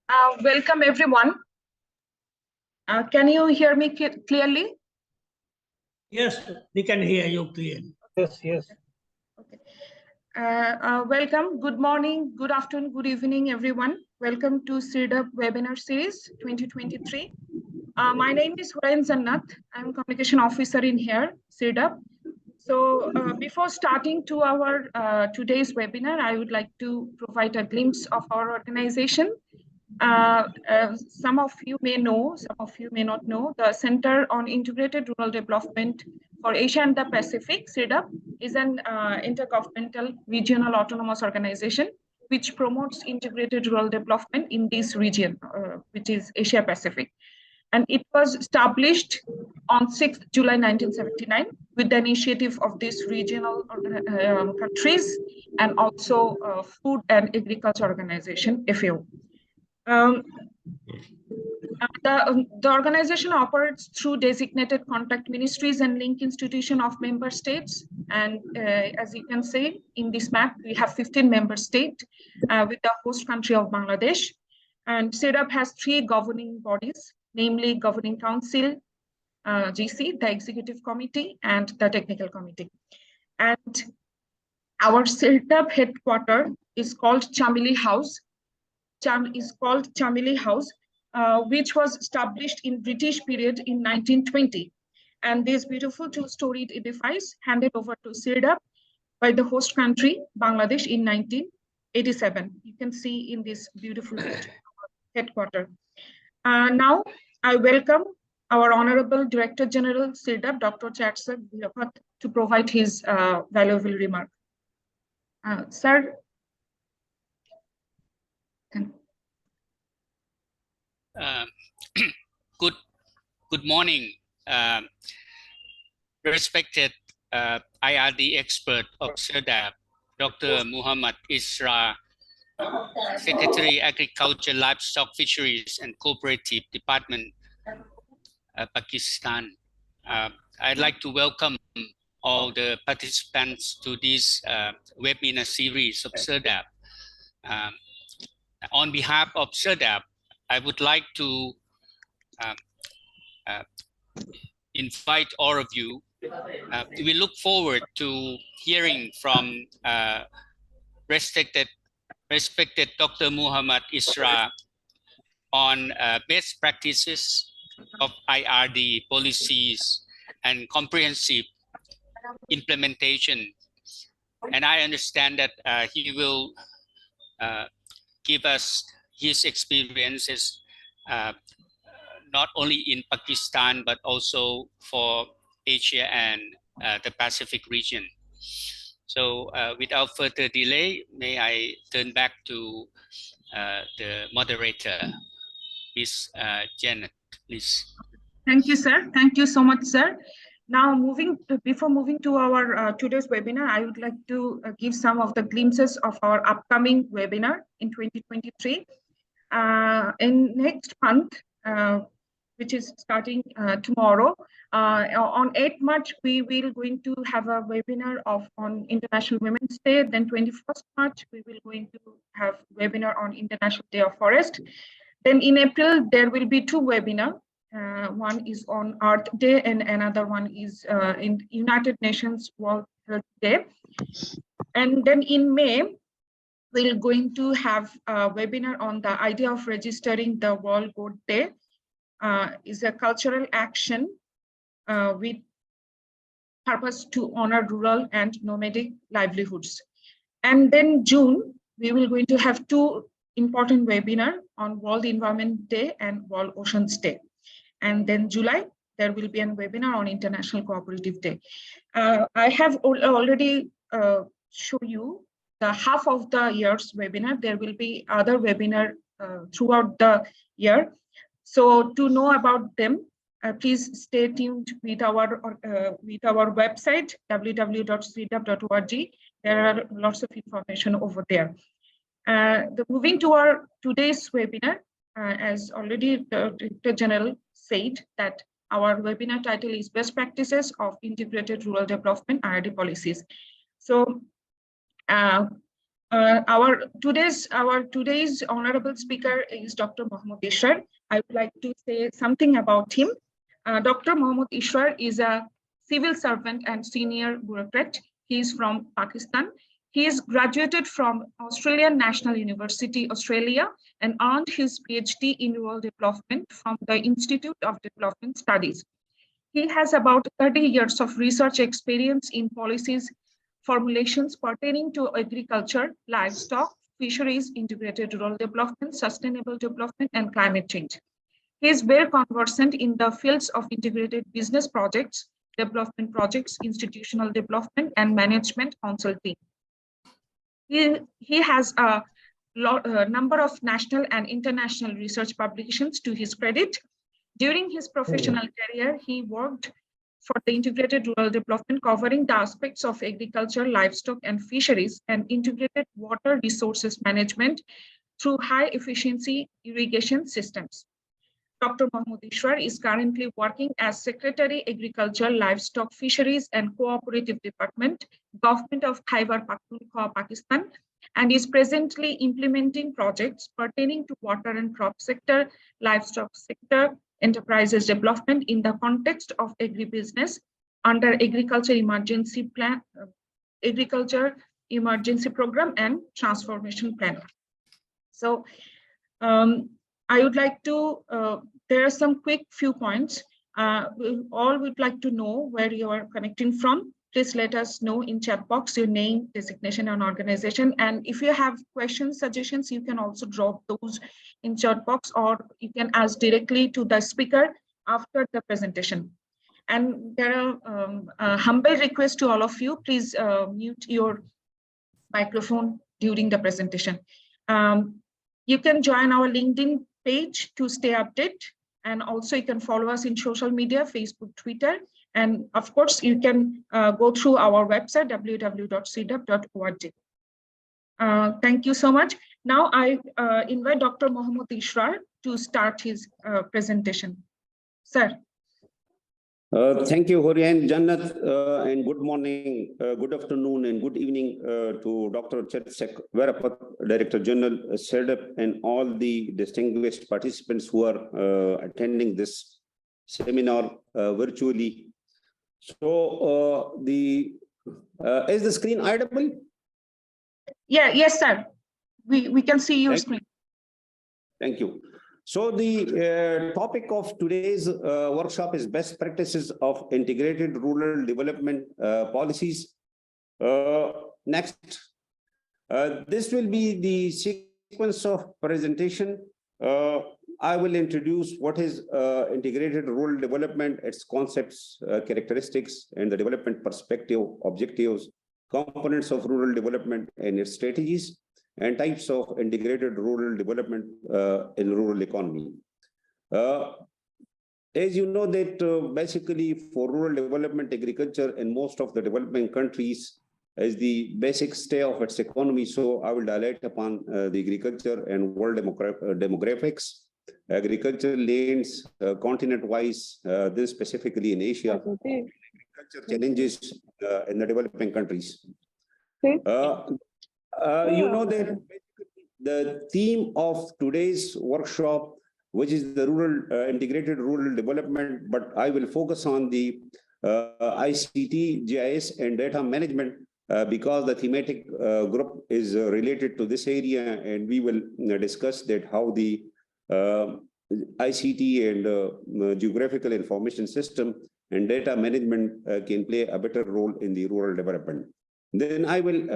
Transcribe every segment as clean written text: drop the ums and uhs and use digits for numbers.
Welcome everyone. Can you hear me clearly? Yes, we can hear you clearly. Yes. Okay. Welcome. Good morning, good afternoon, good evening, everyone. Welcome to CIRDAP webinar series 2023. My name is Hurain Zannat. I'm communication officer in here, CIRDAP. So before starting to our today's webinar, I would like to provide a glimpse of our organization. Some of you may know, some of you may not know, the Center on Integrated Rural Development for Asia and the Pacific, CIRDAP, is an intergovernmental regional autonomous organization which promotes integrated rural development in this region, which is Asia Pacific. And it was established on 6th July 1979 with the initiative of these regional countries and also Food and Agriculture Organization, FAO. The organization operates through designated contact ministries and link institution of member states. And as you can see in this map, we have 15 member states with the host country of Bangladesh. And CIRDAP has 3 governing bodies, namely Governing Council, GC, the Executive Committee, and the Technical Committee. And our CIRDAP headquarters is called Chamili House. Chamili House, which was established in British period in 1920. And this beautiful 2-storied edifice handed over to CIRDAP by the host country, Bangladesh, in 1987. You can see in this beautiful headquarters. Now, I welcome our Honorable Director General, CIRDAP, Dr. Chatsak Bhirapat, to provide his valuable remark. Sir. Good morning, respected IRD expert of CIRDAP, Dr. Muhammad Israr, Secretary Agriculture, Livestock, Fisheries and Cooperative Department, Pakistan. I'd like to welcome all the participants to this webinar series of CIRDAP. On behalf of CIRDAP, I would like to invite all of you. We look forward to hearing from respected Dr. Muhammad Israr on best practices of IRD policies and comprehensive implementation. And I understand that he will give us his experiences not only in Pakistan, but also for Asia and the Pacific region. So without further delay, may I turn back to the moderator, Ms. Janet, please. Thank you, sir. Thank you so much, sir. Now, before moving to our today's webinar, I would like to give some of the glimpses of our upcoming webinar in 2023. In next month, which is starting tomorrow, on 8th March, we will going to have a webinar on International Women's Day. Then 21st March, we will going to have webinar on International Day of Forest. Then in April, there will be 2 webinars. One is on Earth Day and another one is in United Nations World Health Day. And then in May, we're going to have a webinar on the idea of registering the World Goat Day. Is a cultural action with purpose to honor rural and nomadic livelihoods. And then June, we will going to have 2 important webinars on World Environment Day and World Oceans Day. And then July, there will be a webinar on International Cooperative Day. I have already shown you the half of the year's webinar. There will be other webinar throughout the year. So to know about them, please stay tuned with our website, www.cirdap.org. There are lots of information over there. Moving to our today's webinar, as already the Director General said, that our webinar title is Best Practices of Integrated Rural Development IRD Policies. So Our today's honorable speaker is Dr. Mohammad Israr. I would like to say something about him. Dr. Mohammad Israr is a civil servant and senior bureaucrat. He is from Pakistan. He is graduated from Australian National University, Australia, and earned his PhD in rural development from the Institute of Development Studies. He has about 30 years of research experience in policies formulations pertaining to agriculture, livestock, fisheries, integrated rural development, sustainable development, and climate change. He is well conversant in the fields of integrated business projects, development projects, institutional development, and management consulting. He has a number of national and international research publications to his credit. During his professional career, he worked for the integrated rural development, covering the aspects of agriculture, livestock, and fisheries, and integrated water resources management through high efficiency irrigation systems. Dr. Mohammad Israr is currently working as Secretary, Agriculture, Livestock, Fisheries, and Cooperative Department, Government of Khyber, Pakhtunkhwa, Pakistan, and is presently implementing projects pertaining to water and crop sector, livestock sector, enterprises development in the context of agribusiness under Agriculture Emergency Plan, Agriculture Emergency Program and Transformation Plan. So I would like to, there are some quick few points. We all would like to know where you are connecting from. Please let us know in chat box your name, designation, and organization. And if you have questions, suggestions, you can also drop those in chat box, or you can ask directly to the speaker after the presentation. And there are a humble request to all of you, please mute your microphone during the presentation. You can join our LinkedIn page to stay updated. And also you can follow us in social media, Facebook, Twitter. And of course, you can go through our website, www.cirdap.org. Thank you so much. Now I invite Dr. Mohammad Israr to start his presentation. Sir. Thank you, Hori and Jannat, and good morning, good afternoon, and good evening to Dr. Chatsek Verapat, Director General, CIRDAP, and all the distinguished participants who are attending this seminar virtually. So, is the screen audible? Yeah, yes, sir. We can see your screen. Thank you. So the topic of today's workshop is best practices of integrated rural development policies. Next, this will be the sequence of presentation. I will introduce what is integrated rural development, its concepts, characteristics, and the development perspective, objectives, components of rural development and its strategies, and types of integrated rural development in rural economy. As you know that basically for rural development, agriculture in most of the developing countries is the basic stay of its economy. So I will dilate upon the agriculture and world demographics, agriculture lands continent-wise, this specifically in Asia, agriculture challenges in the developing countries. You know that the theme of today's workshop, which is the rural integrated rural development, but I will focus on the ICT, GIS, and data management because the thematic group is related to this area, and we will discuss that how the ICT and geographical information system and data management can play a better role in the rural development. Then I will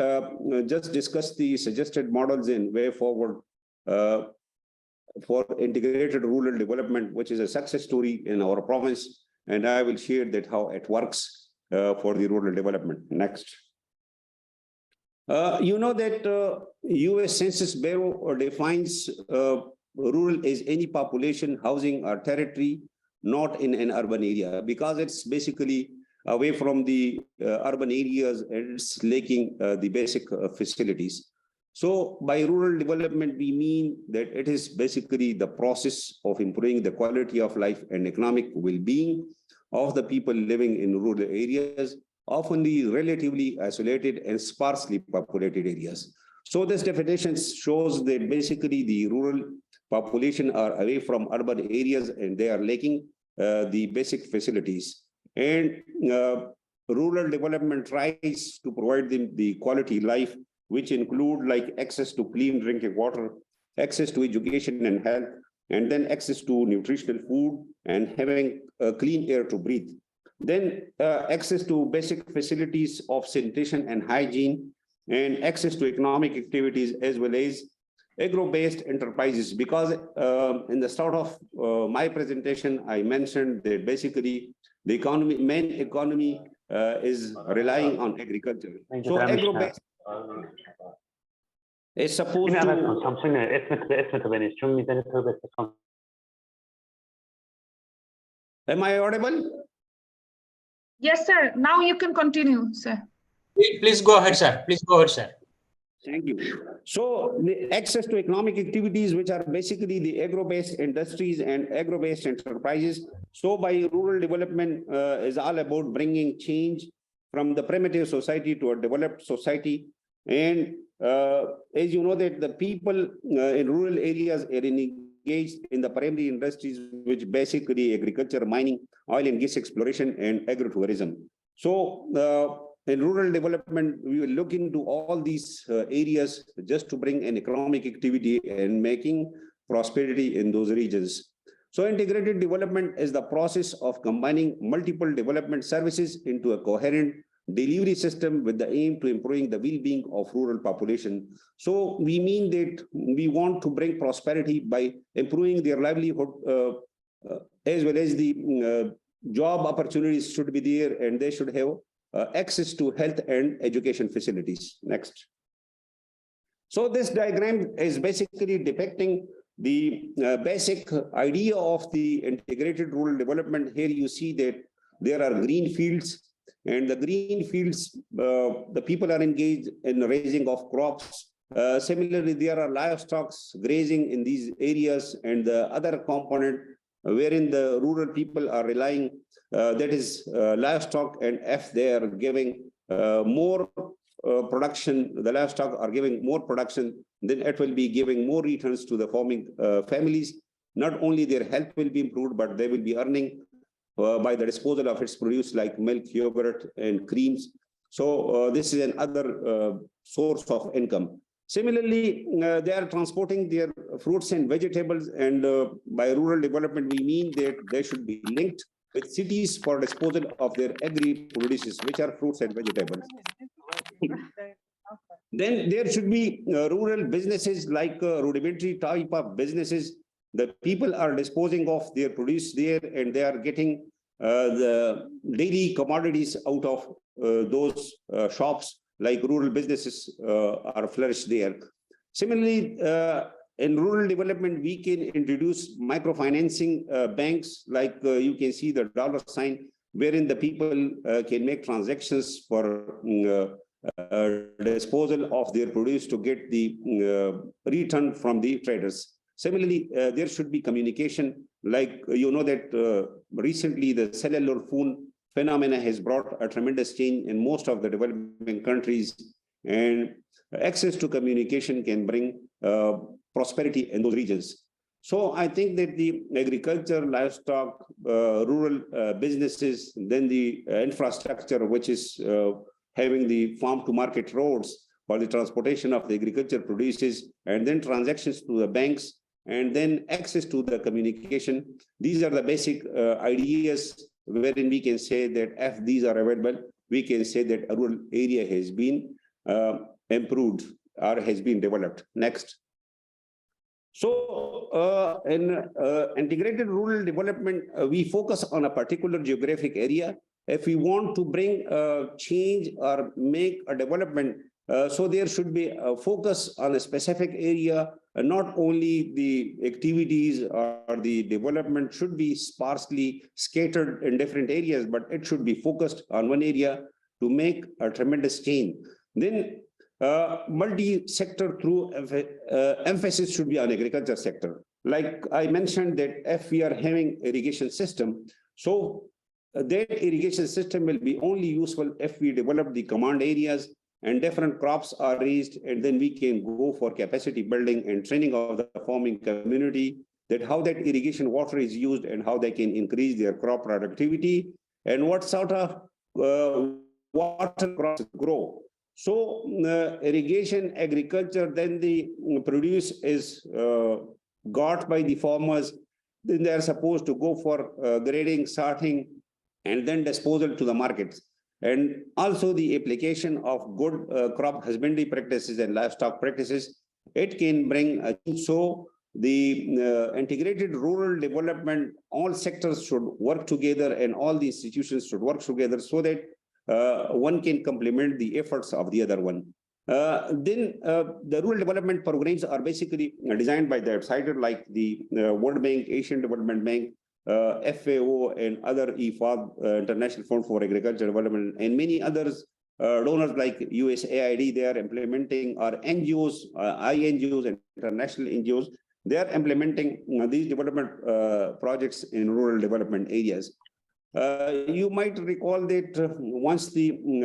just discuss the suggested models and way forward for integrated rural development, which is a success story in our province. And I will share that how it works for the rural development. Next. You know that US Census Bureau defines rural as any population, housing, or territory not in an urban area, because it's basically away from the urban areas and it's lacking the basic facilities. So by rural development, we mean that it is basically the process of improving the quality of life and economic well-being of the people living in rural areas, often the relatively isolated and sparsely populated areas. So this definition shows that basically the rural population are away from urban areas and they are lacking the basic facilities. And rural development tries to provide them the quality life, which include like access to clean drinking water, access to education and health, and then access to nutritional food and having clean air to breathe. Then access to basic facilities of sanitation and hygiene, and access to economic activities as well as agro-based enterprises. Because in the start of my presentation, I mentioned that basically the economy, main economy is relying on agriculture. So agro-based is supposed to. Am I audible? Yes, sir. Now you can continue, sir. Please go ahead, sir. Please go ahead, sir. Thank you. So the access to economic activities, which are basically the agro-based industries and agro-based enterprises. So by rural development is all about bringing change from the primitive society to a developed society. And as you know that the people in rural areas are engaged in the primary industries, which basically agriculture, mining, oil and gas exploration, and agritourism. So in rural development, we will look into all these areas just to bring an economic activity and making prosperity in those regions. So integrated development is the process of combining multiple development services into a coherent delivery system with the aim to improving the well-being of rural population. So we mean that we want to bring prosperity by improving their livelihood as well as the job opportunities should be there, and they should have access to health and education facilities. Next. So this diagram is basically depicting the basic idea of the integrated rural development. Here you see that there are green fields, and the green fields, the people are engaged in raising of crops. Similarly, there are livestock grazing in these areas, and the other component wherein the rural people are relying, that is livestock, and if they are giving more production, the livestock are giving more production, then it will be giving more returns to the farming families. Not only their health will be improved, but they will be earning by the disposal of its produce like milk, yogurt, and creams. So this is another source of income. Similarly, they are transporting their fruits and vegetables, and by rural development, we mean that they should be linked with cities for disposal of their agri-produces, which are fruits and vegetables. Then there should be rural businesses like rudimentary type of businesses. The people are disposing of their produce there, and they are getting the daily commodities out of those shops. Like rural businesses are flourished there. Similarly, in rural development, we can introduce microfinancing banks, like you can see the dollar sign, wherein the people can make transactions for disposal of their produce to get the return from the traders. Similarly, there should be communication, like you know that recently the cellular phone phenomena has brought a tremendous change in most of the developing countries, and access to communication can bring prosperity in those regions. So I think that the agriculture, livestock, rural businesses, then the infrastructure, which is having the farm to market roads for the transportation of the agriculture produces, and then transactions to the banks, and then access to the communication. These are the basic ideas wherein we can say that if these are available, we can say that a rural area has been improved or has been developed. Next. So in integrated rural development, we focus on a particular geographic area. If we want to bring change or make a development, so there should be a focus on a specific area. Not only the activities or the development should be sparsely scattered in different areas, but it should be focused on one area to make a tremendous change. Then multi-sector through emphasis should be on agriculture sector. Like I mentioned that if we are having irrigation system, so that irrigation system will be only useful if we develop the command areas, and different crops are raised, and then we can go for capacity building and training of the farming community, that how that irrigation water is used and how they can increase their crop productivity and what sort of water crops grow. So irrigation, agriculture, then the produce is got by the farmers, then they are supposed to go for grading, sorting, and then disposal to the markets. And also the application of good crop husbandry practices and livestock practices, it can bring so the integrated rural development, all sectors should work together and all the institutions should work together so that one can complement the efforts of the other one. Then the rural development programs are basically designed by the outsider like the World Bank, Asian Development Bank, FAO, and other IFAD, International Fund for Agriculture Development, and many others, donors like USAID. They are implementing, or NGOs, INGOs, and international NGOs. They are implementing these development projects in rural development areas. You might recall that once in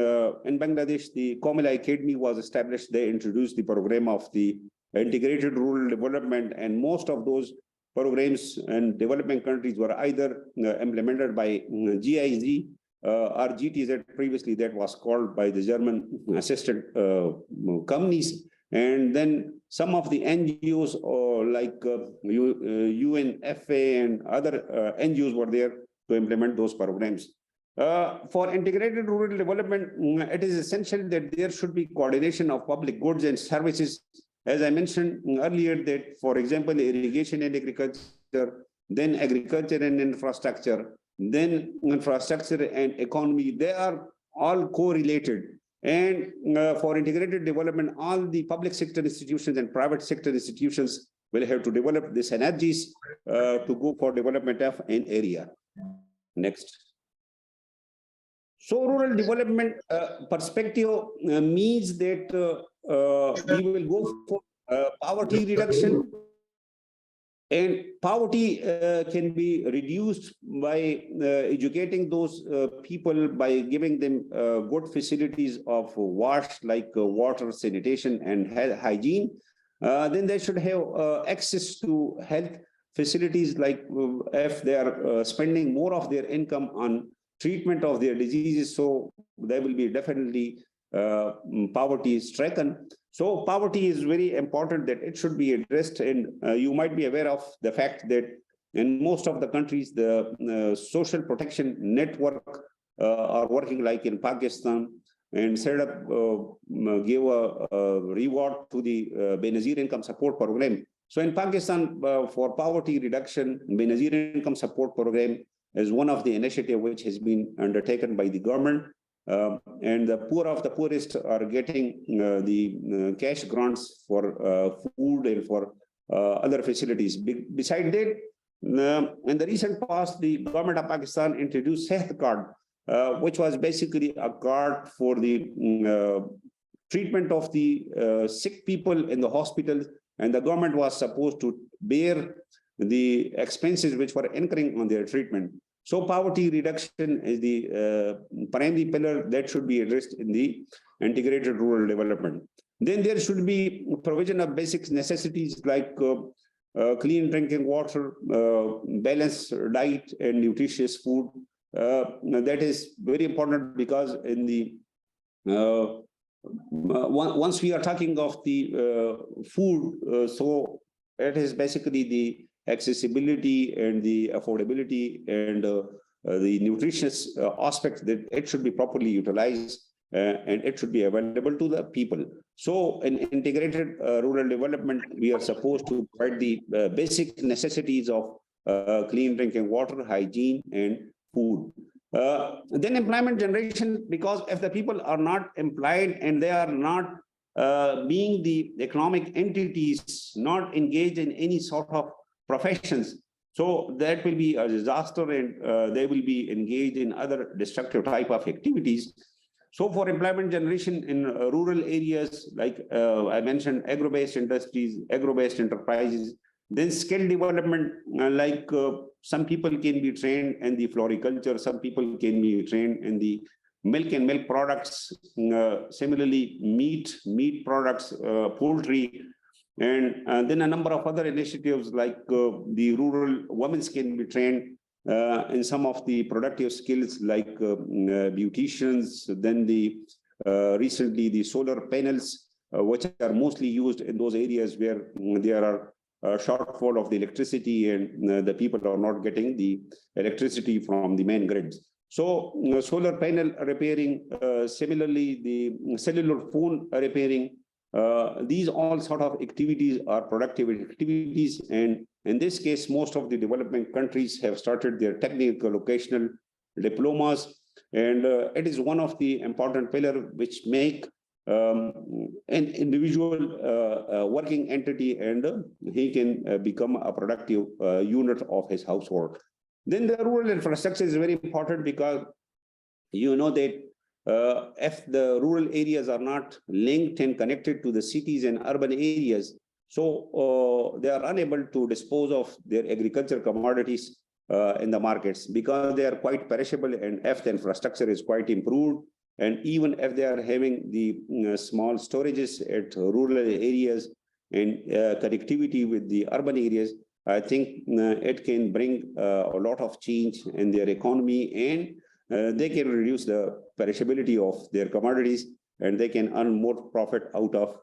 Bangladesh, the Comilla Academy was established, they introduced the program of the integrated rural development, and most of those programs in developing countries were either implemented by GIZ or GTZ, previously that was called by the German assisted companies. And then some of the NGOs like UNFA and other NGOs were there to implement those programs. For integrated rural development, it is essential that there should be coordination of public goods and services. As I mentioned earlier, that, for example, irrigation and agriculture, then agriculture and infrastructure, then infrastructure and economy, they are all correlated. And for integrated development, all the public sector institutions and private sector institutions will have to develop these energies to go for development of an area. Next. So rural development perspective means that we will go for poverty reduction, and poverty can be reduced by educating those people by giving them good facilities of wash, like water, sanitation, and hygiene. Then they should have access to health facilities, like if they are spending more of their income on treatment of their diseases, so they will be definitely poverty stricken. So poverty is very important, that it should be addressed. And you might be aware of the fact that in most of the countries, the social protection network are working, like in Pakistan, and CIRDAP gave a reward to the Benazir income support program. So in Pakistan, for poverty reduction, Benazir income support program is one of the initiatives which has been undertaken by the government. And the poor of the poorest are getting the cash grants for food and for other facilities. Beside that, in the recent past, the government of Pakistan introduced Sehat card, which was basically a card for the treatment of the sick people in the hospitals, and the government was supposed to bear the expenses which were incurring on their treatment. So poverty reduction is the primary pillar that should be addressed in the integrated rural development. Then there should be provision of basic necessities like clean drinking water, balanced diet, and nutritious food. That is very important, because in the once we are talking of the food, so it is basically the accessibility and the affordability and the nutritious aspect, that it should be properly utilized and it should be available to the people. So in integrated rural development, we are supposed to provide the basic necessities of clean drinking water, hygiene, and food. Then employment generation, because if the people are not employed and they are not being the economic entities, not engaged in any sort of professions, so that will be a disaster, and they will be engaged in other destructive type of activities. So for employment generation in rural areas, like I mentioned, agro-based industries, agro-based enterprises, then skill development, like some people can be trained in the floriculture, some people can be trained in the milk and milk products, similarly meat products, poultry, and then a number of other initiatives like the rural women can be trained in some of the productive skills like beauticians, then recently the solar panels, which are mostly used in those areas where there are shortfall of the electricity and the people are not getting the electricity from the main grids. So solar panel repairing, similarly the cellular phone repairing, these all sort of activities are productive activities. And in this case, most of the developing countries have started their technical vocational diplomas. And it is one of the important pillars which make an individual working entity, and he can become a productive unit of his household. Then the rural infrastructure is very important because you know that if the rural areas are not linked and connected to the cities and urban areas, so they are unable to dispose of their agriculture commodities in the markets because they are quite perishable, and if the infrastructure is quite improved, and even if they are having the small storages at rural areas and connectivity with the urban areas, I think it can bring a lot of change in their economy, and they can reduce the perishability of their commodities, and they can earn more profit out of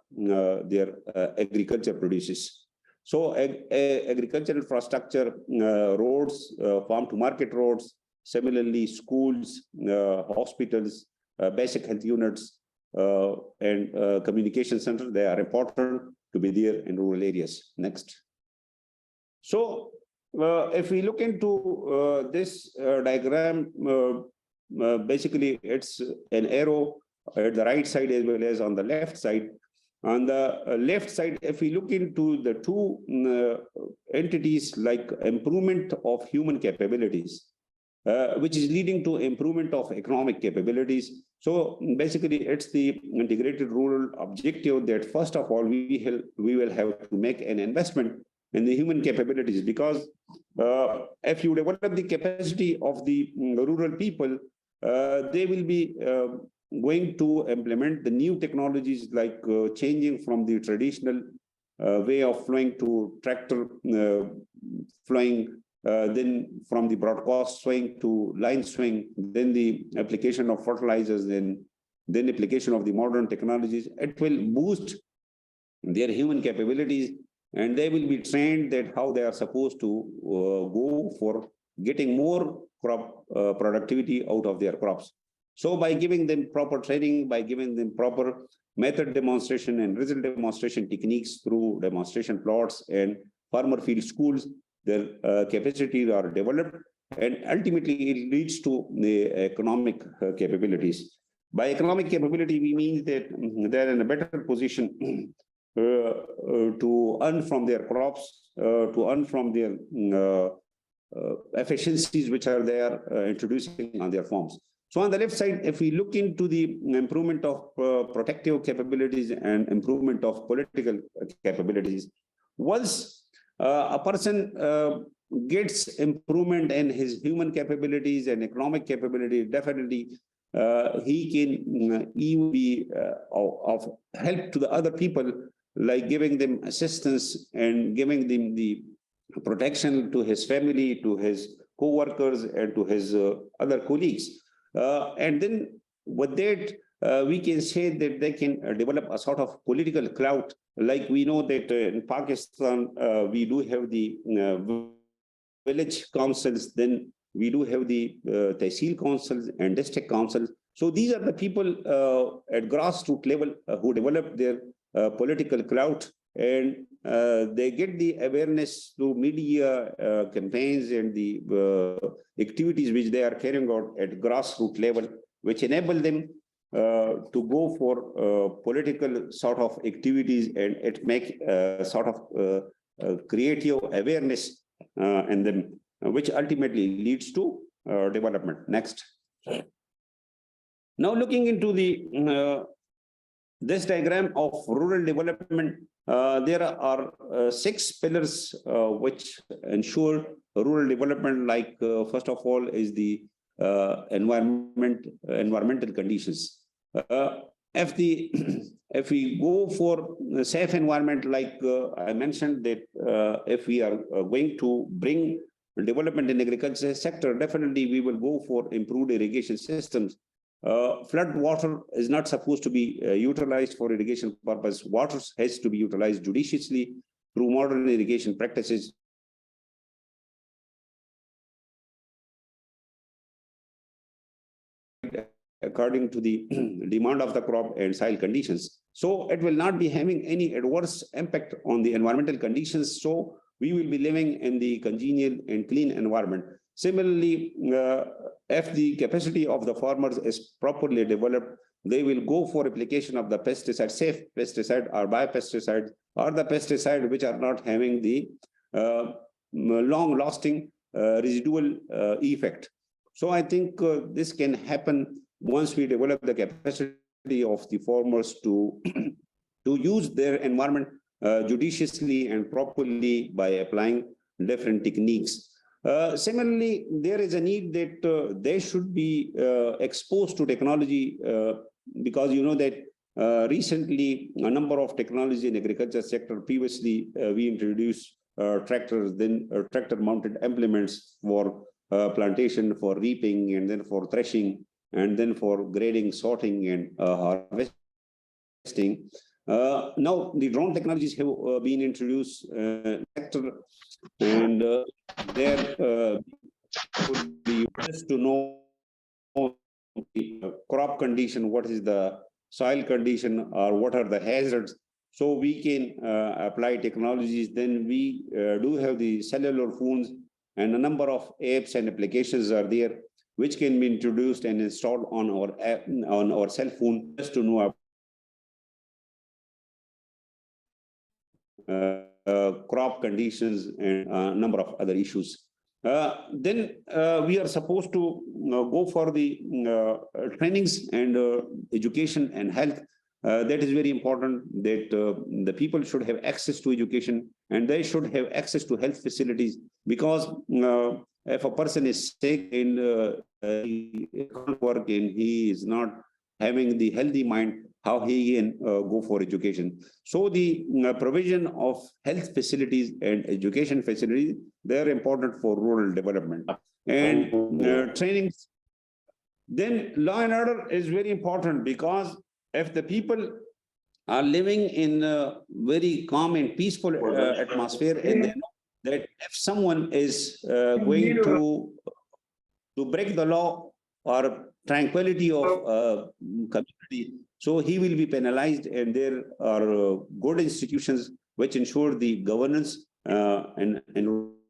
their agriculture produces. So agricultural infrastructure, roads, farm to market roads, similarly schools, hospitals, basic health units, and communication centers, they are important to be there in rural areas. Next. So if we look into this diagram, basically it's an arrow at the right side as well as on the left side. On the left side, if we look into the two entities like improvement of human capabilities, which is leading to improvement of economic capabilities. So basically, it's the integrated rural objective that first of all, we will have to make an investment in the human capabilities, because if you develop the capacity of the rural people, they will be going to implement the new technologies like changing from the traditional way of flowing to tractor flowing, then from the broadcast swing to line swing, then the application of fertilizers, then application of the modern technologies. It will boost their human capabilities, and they will be trained that how they are supposed to go for getting more crop productivity out of their crops. So by giving them proper training, by giving them proper method demonstration and result demonstration techniques through demonstration plots and farmer field schools, their capacities are developed, and ultimately it leads to the economic capabilities. By economic capability, we mean that they're in a better position to earn from their crops, to earn from their efficiencies which are there introducing on their farms. So on the left side, if we look into the improvement of protective capabilities and improvement of political capabilities, once a person gets improvement in his human capabilities and economic capability, definitely he can even be of help to the other people, like giving them assistance and giving them the protection to his family, to his co-workers, and to his other colleagues. And then with that, we can say that they can develop a sort of political clout. Like we know that in Pakistan, we do have the village councils, then we do have the tehsil councils and district councils. So these are the people at grassroots level who develop their political clout, and they get the awareness through media campaigns and the activities which they are carrying out at grassroots level, which enable them to go for political sort of activities, and it make sort of creative awareness in them, which ultimately leads to development. Next. Now looking into the this diagram of rural development, there are 6 pillars which ensure rural development. Like first of all is the environmental conditions. If we go for a safe environment, like I mentioned, that if we are going to bring development in agriculture sector, definitely we will go for improved irrigation systems. Flood water is not supposed to be utilized for irrigation purpose. Water has to be utilized judiciously through modern irrigation practices. According to the demand of the crop and soil conditions. So it will not be having any adverse impact on the environmental conditions. So we will be living in the congenial and clean environment. Similarly, if the capacity of the farmers is properly developed, they will go for application of the pesticide, safe pesticide or biopesticide, or the pesticide which are not having the long-lasting residual effect. So I think this can happen once we develop the capacity of the farmers to use their environment judiciously and properly by applying different techniques. Similarly, there is a need that they should be exposed to technology because you know that recently a number of technology in agriculture sector. Previously, we introduced tractors, then tractor-mounted implements for plantation, for reaping, and then for threshing, and then for grading, sorting, and harvesting. Now, the drone technologies have been introduced, and there would be just to know the crop condition, what is the soil condition, or what are the hazards. So we can apply technologies. Then we do have the cellular phones, and a number of apps and applications are there which can be introduced and installed on our app, on our cell phone, just to know crop conditions and a number of other issues. Then we are supposed to go for the trainings and education and health. That is very important, that the people should have access to education and they should have access to health facilities, because if a person is sick and he can't work and he is not having the healthy mind, how he can go for education. So the provision of health facilities and education facilities, they're important for rural development. And trainings. Then law and order is very important, because if the people are living in a very calm and peaceful atmosphere, and they know that if someone is going to break the law or tranquility of community, so he will be penalized, and there are good institutions which ensure the governance in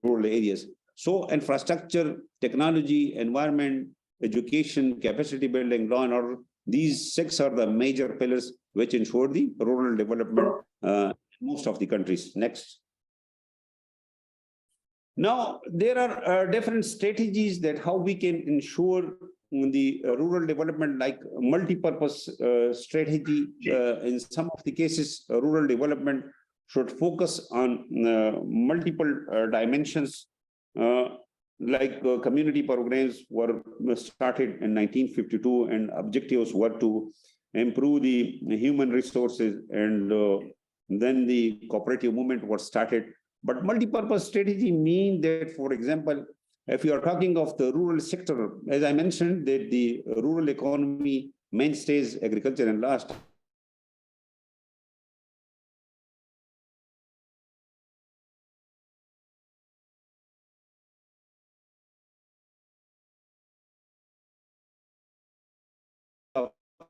rural areas. So infrastructure, technology, environment, education, capacity building, law and order, these 6 are the major pillars which ensure the rural development in most of the countries. Next. Now, there are different strategies that how we can ensure the rural development, like multi-purpose strategy. In some of the cases, rural development should focus on multiple dimensions, like community programs were started in 1952, and objectives were to improve the human resources, and then the cooperative movement was started. But multi-purpose strategy means that, for example, if you are talking of the rural sector, as I mentioned, that the rural economy mainstays agriculture and last.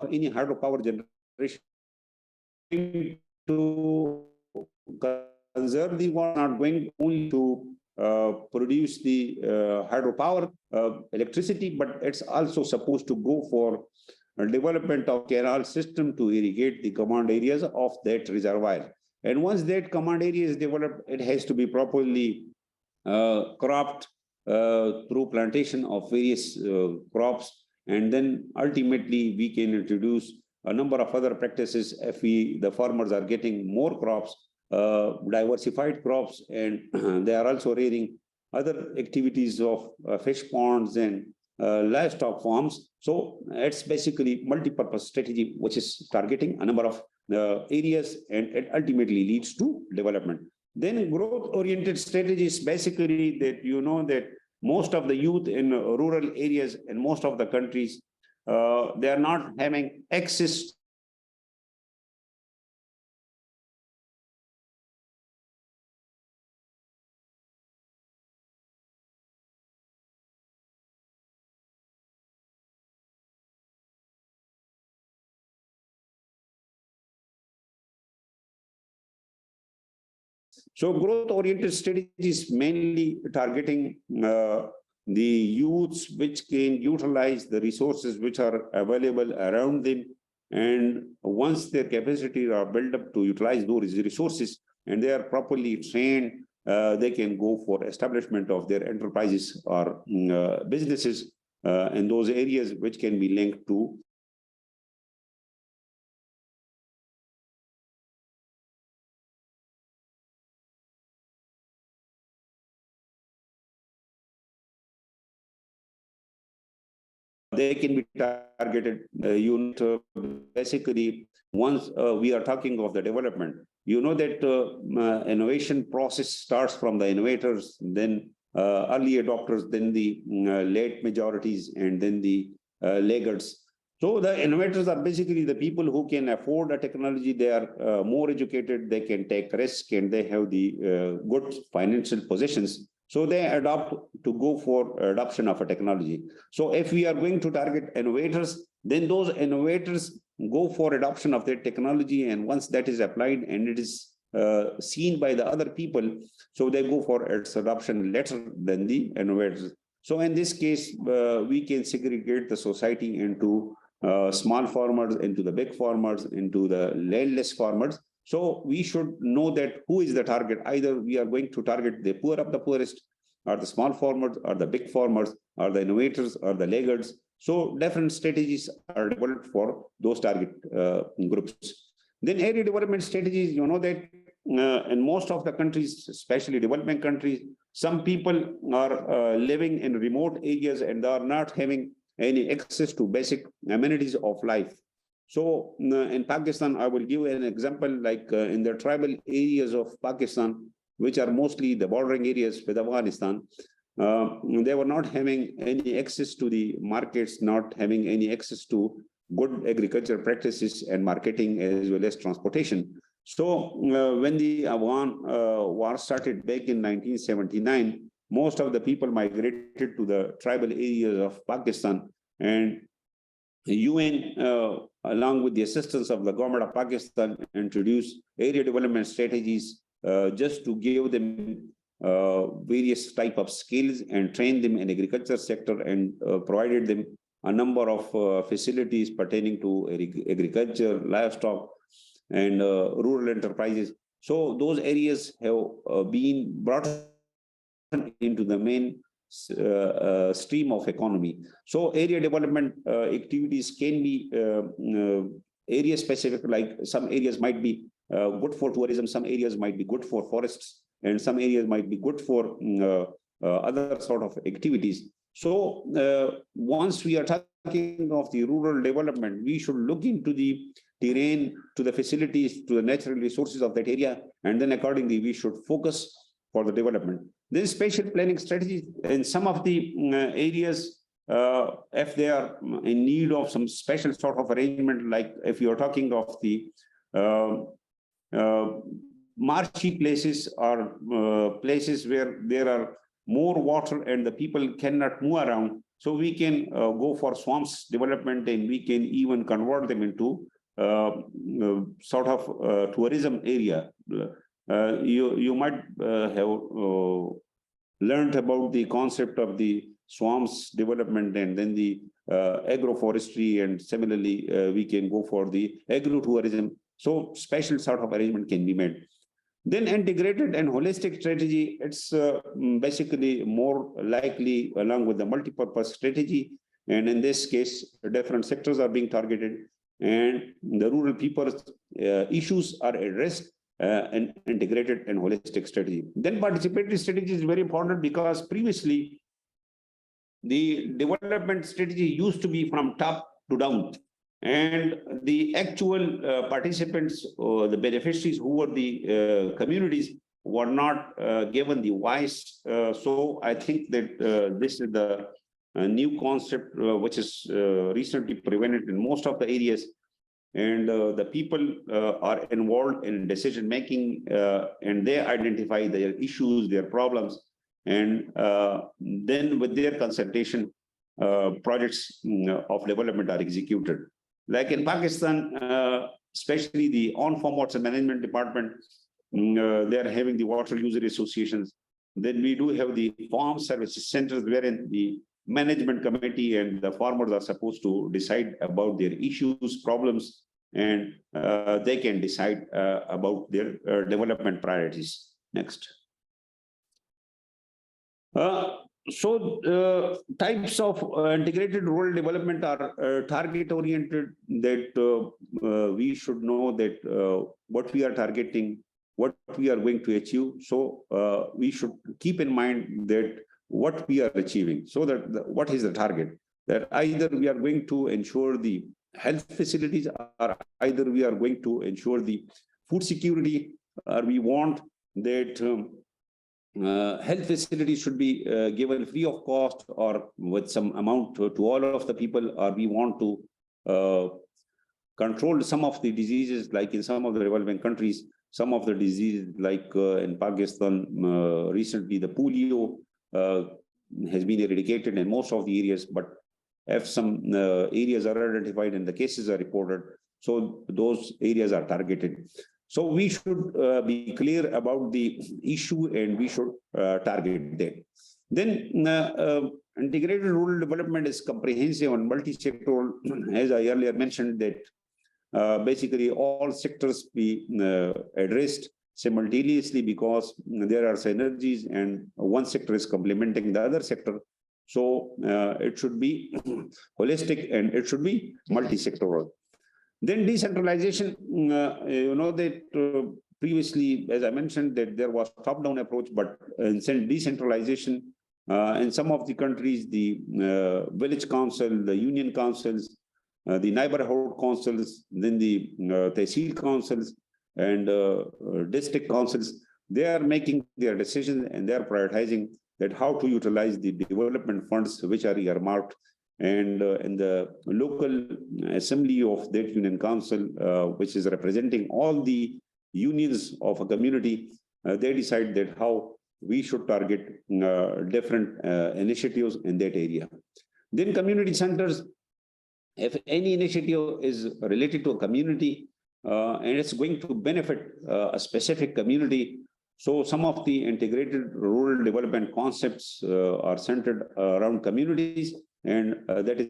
Any hydropower generation to conserve the water, not going only to produce the hydropower electricity, but it's also supposed to go for development of canal system to irrigate the command areas of that reservoir. And once that command area is developed, it has to be properly cropped through plantation of various crops. And then ultimately we can introduce a number of other practices if the farmers are getting more crops, diversified crops, and they are also rearing other activities of fish ponds and livestock farms. So it's basically multi-purpose strategy, which is targeting a number of areas, and it ultimately leads to development. Then growth-oriented strategies, basically that that most of the youth in rural areas in most of the countries, they are not having access So growth-oriented strategies mainly targeting the youths which can utilize the resources which are available around them. And once their capacities are built up to utilize those resources and they are properly trained, they can go for establishment of their enterprises or businesses in those areas which can be linked to they can be targeted basically once we are talking of the development. That innovation process starts from the innovators, then early adopters, then the late majorities, and then the laggards. So the innovators are basically the people who can afford a technology. They are more educated, they can take risk, and they have the good financial positions. So they adopt to go for adoption of a technology. So if we are going to target innovators, then those innovators go for adoption of their technology. And once that is applied and it is seen by the other people, so they go for its adoption later than the innovators. So in this case, we can segregate the society into small farmers, into the big farmers, into the landless farmers. So we should know that who is the target. Either we are going to target the poor of the poorest, or the small farmers, or the big farmers, or the innovators, or the laggards. So different strategies are developed for those target groups. Then area development strategies, that in most of the countries, especially developing countries, some people are living in remote areas and they are not having any access to basic amenities of life. So in Pakistan, I will give an example, like in the tribal areas of Pakistan, which are mostly the bordering areas with Afghanistan, they were not having any access to the markets, not having any access to good agriculture practices and marketing, as well as transportation. So when the Afghan war started back in 1979, most of the people migrated to the tribal areas of Pakistan, and the UN, along with the assistance of the government of Pakistan, introduced area development strategies just to give them various type of skills and train them in agriculture sector, and provided them a number of facilities pertaining to agriculture, livestock, and rural enterprises. So those areas have been brought into the main stream of economy. So area development activities can be area specific, like some areas might be good for tourism, some areas might be good for forests, and some areas might be good for other sort of activities. So once we are talking of the rural development, we should look into the terrain, to the facilities, to the natural resources of that area, and then accordingly we should focus for the development. Then spatial planning strategies in some of the areas, if they are in need of some special sort of arrangement, like if you are talking of the marshy places, or places where there are more water and the people cannot move around, so we can go for swamps development, and we can even convert them into sort of tourism area. You might have learned about the concept of the swamps development, and then the agroforestry, and similarly we can go for the agro-tourism. So special sort of arrangement can be made. Then integrated and holistic strategy, it's basically more likely along with the multi-purpose strategy. And in this case, different sectors are being targeted, and the rural people's issues are addressed and integrated and holistic strategy. Then participatory strategy is very important, because previously the development strategy used to be from top to down. And the actual participants or the beneficiaries who were the communities were not given the voice. So I think that this is the new concept which is recently prevalent in most of the areas. And the people are involved in decision making and they identify their issues, their problems. And then with their consultation, projects of development are executed. Like in Pakistan, especially the on-farm water management department, they are having the water user associations. Then we do have the farm services centers wherein the management committee and the farmers are supposed to decide about their issues, problems, and they can decide about their development priorities. Next. Types of integrated rural development are target oriented, that we should know that what we are targeting, what we are going to achieve. So we should keep in mind that what we are achieving, so that what is the target, that either we are going to ensure the health facilities, or either we are going to ensure the food security, or we want that health facilities should be given free of cost or with some amount to all of the people, or we want to control some of the diseases, like in some of the developing countries, some of the diseases like in Pakistan, recently the polio has been eradicated in most of the areas, but if some areas are identified and the cases are reported, so those areas are targeted. So we should be clear about the issue and we should target them. Then integrated rural development is comprehensive and multi-sectoral, as I earlier mentioned, that basically all sectors be addressed simultaneously, because there are synergies and one sector is complementing the other sector. So it should be holistic and it should be multi-sectoral. Then decentralization, you know that previously, as I mentioned, that there was top-down approach, but in decentralization, in some of the countries, the village council, the union councils, the neighborhood councils, then the tehsil councils and district councils, they are making their decisions and they are prioritizing that how to utilize the development funds which are earmarked. And in the local assembly of that union council, which is representing all the unions of a community, they decide that how we should target different initiatives in that area. Then community centers, if any initiative is related to a community and it's going to benefit a specific community, so some of the integrated rural development concepts are centered around communities, and that is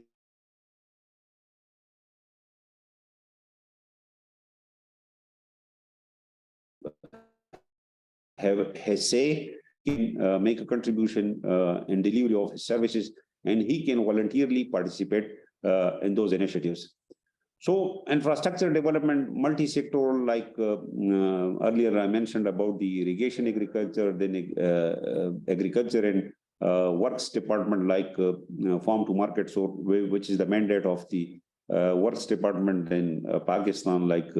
has say, can make a contribution in delivery of services, and he can voluntarily participate in those initiatives. So infrastructure development, multi-sectoral, like earlier I mentioned about the irrigation agriculture, then agriculture and works department, like farm to market, so which is the mandate of the works department in Pakistan, like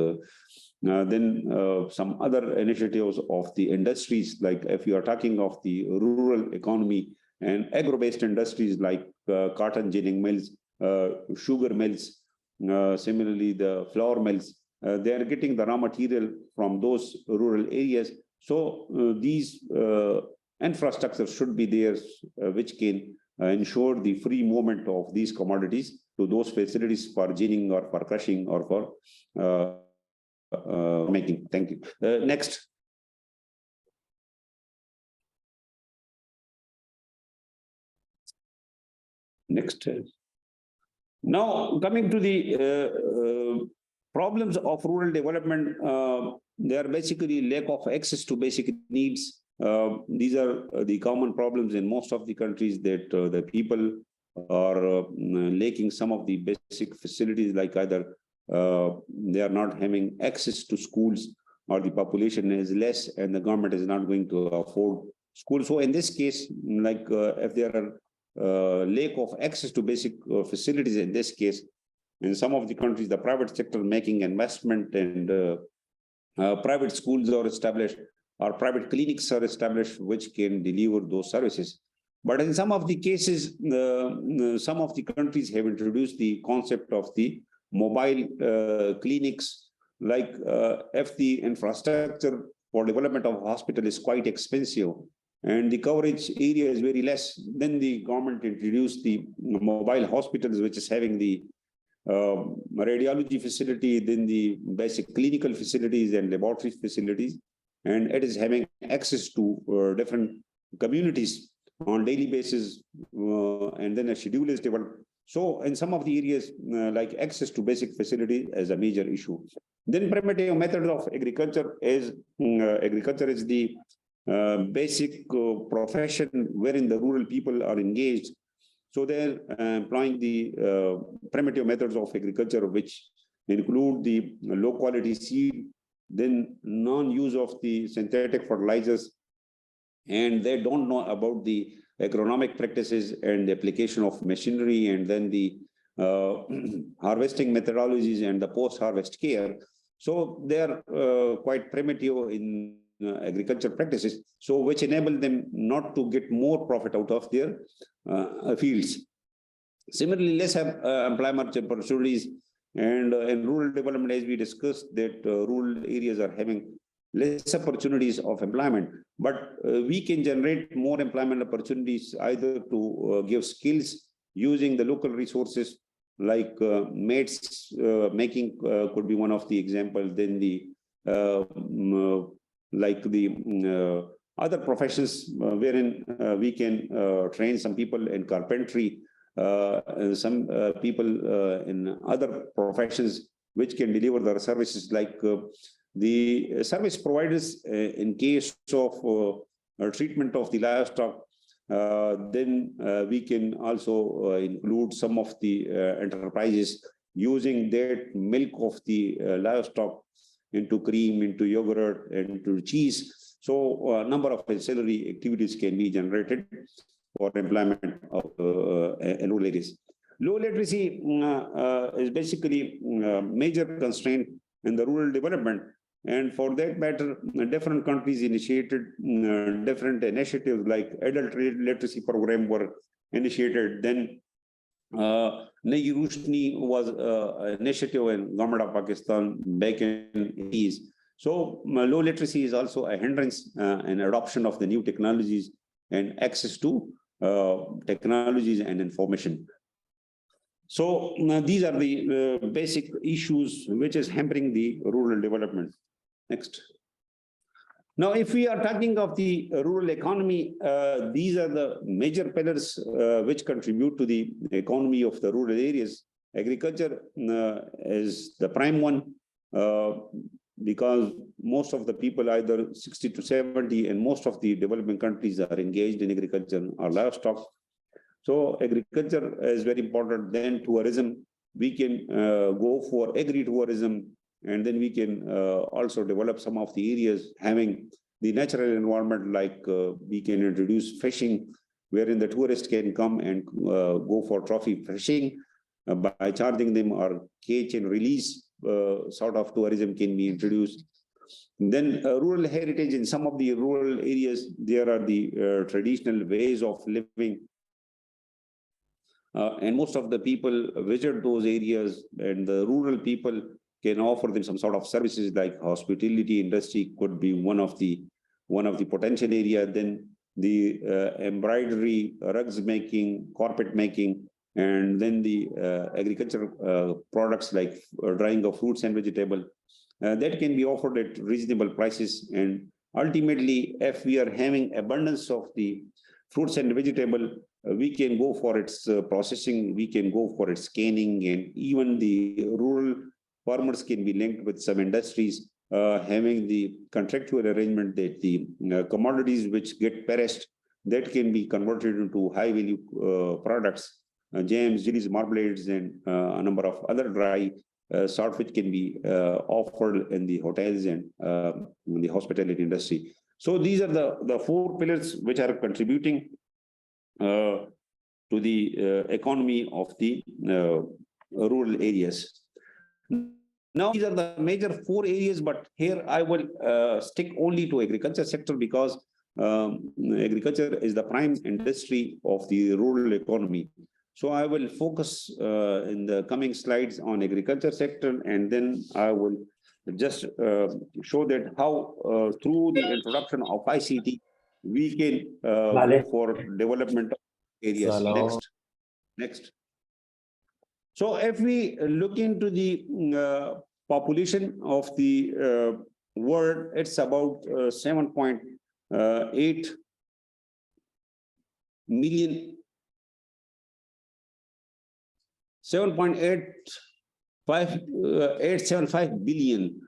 then some other initiatives of the industries, like if you are talking of the rural economy and agro-based industries like cotton ginning mills, sugar mills, similarly the flour mills, they are getting the raw material from those rural areas. So these infrastructures should be there, which can ensure the free movement of these commodities to those facilities for ginning or for crushing or for making. Thank you. Next. Next. Now, coming to the problems of rural development, they are basically lack of access to basic needs. These are the common problems in most of the countries, that the people are lacking some of the basic facilities, like either they are not having access to schools, or the population is less and the government is not going to afford schools. So in this case, like if there lack of access to basic facilities in this case. In some of the countries, the private sector making investment and private schools are established or private clinics are established which can deliver those services. But in some of the cases, some of the countries have introduced the concept of the mobile clinics, like if the infrastructure for development of a hospital is quite expensive and the coverage area is very less, then the government introduced the mobile hospitals, which is having the radiology facility, then the basic clinical facilities and laboratory facilities, and it is having access to different communities on daily basis, and then a schedule is developed. So in some of the areas, like access to basic facility is a major issue. Then primitive method of agriculture is the basic profession wherein the rural people are engaged. So they're employing the primitive methods of agriculture, which include the low quality seed, then non-use of the synthetic fertilizers, and they don't know about the agronomic practices and the application of machinery, and then the harvesting methodologies and the post-harvest care. So they are quite primitive in agriculture practices, so which enable them not to get more profit out of their fields. Similarly, less employment opportunities, and in rural development, as we discussed, that rural areas are having less opportunities of employment, but we can generate more employment opportunities either to give skills using the local resources, like mates making could be one of the example. Then the like the other professions wherein we can train some people in carpentry, some people in other professions which can deliver their services, like the service providers in case of treatment of the livestock. Then we can also include some of the enterprises using that milk of the livestock into cream, into yogurt, into cheese. So a number of ancillary activities can be generated for employment of in rural areas. Low literacy is basically a major constraint in the rural development. And for that matter, different countries initiated different initiatives, like adult literacy program were initiated. Then Nayi Rushni was an initiative in government of Pakistan back in the 80s. So low literacy is also a hindrance in adoption of the new technologies and access to technologies and information. So these are the basic issues which is hampering the rural development. Next. Now, if we are talking of the rural economy, these are the major pillars which contribute to the economy of the rural areas. Agriculture is the prime one, because most of the people, either 60 to 70, and most of the developing countries are engaged in agriculture or livestock. So agriculture is very important. Then tourism, we can go for agri-tourism, and then we can also develop some of the areas having the natural environment, like we can introduce fishing, wherein the tourist can come and go for trophy fishing by charging them, or catch and release sort of tourism can be introduced. Then rural heritage, in some of the rural areas, there are the traditional ways of living. And most of the people visit those areas, and the rural people can offer them some sort of services, like hospitality industry could be one of the potential area. Then the embroidery, rugs making, carpet making, and then the agricultural products like drying of fruits and vegetable that can be offered at reasonable prices. And ultimately, if we are having abundance of the fruits and vegetable, we can go for its processing, we can go for its canning, and even the rural farmers can be linked with some industries having the contractual arrangement that the commodities which get perished, that can be converted into high value products, jams, jellies, marmalades, and a number of other dry sort which can be offered in the hotels and in the hospitality industry. So these are the four pillars which are contributing to the economy of the rural areas. Now, these are the major 4 areas, but here I will stick only to agriculture sector because agriculture is the prime industry of the rural economy. So I will focus in the coming slides on agriculture sector, and then I will just show that how through the introduction of ICT, we can go for development of areas. Next. So if we look into the population of the world, it's about 7.8 million, 875 billion.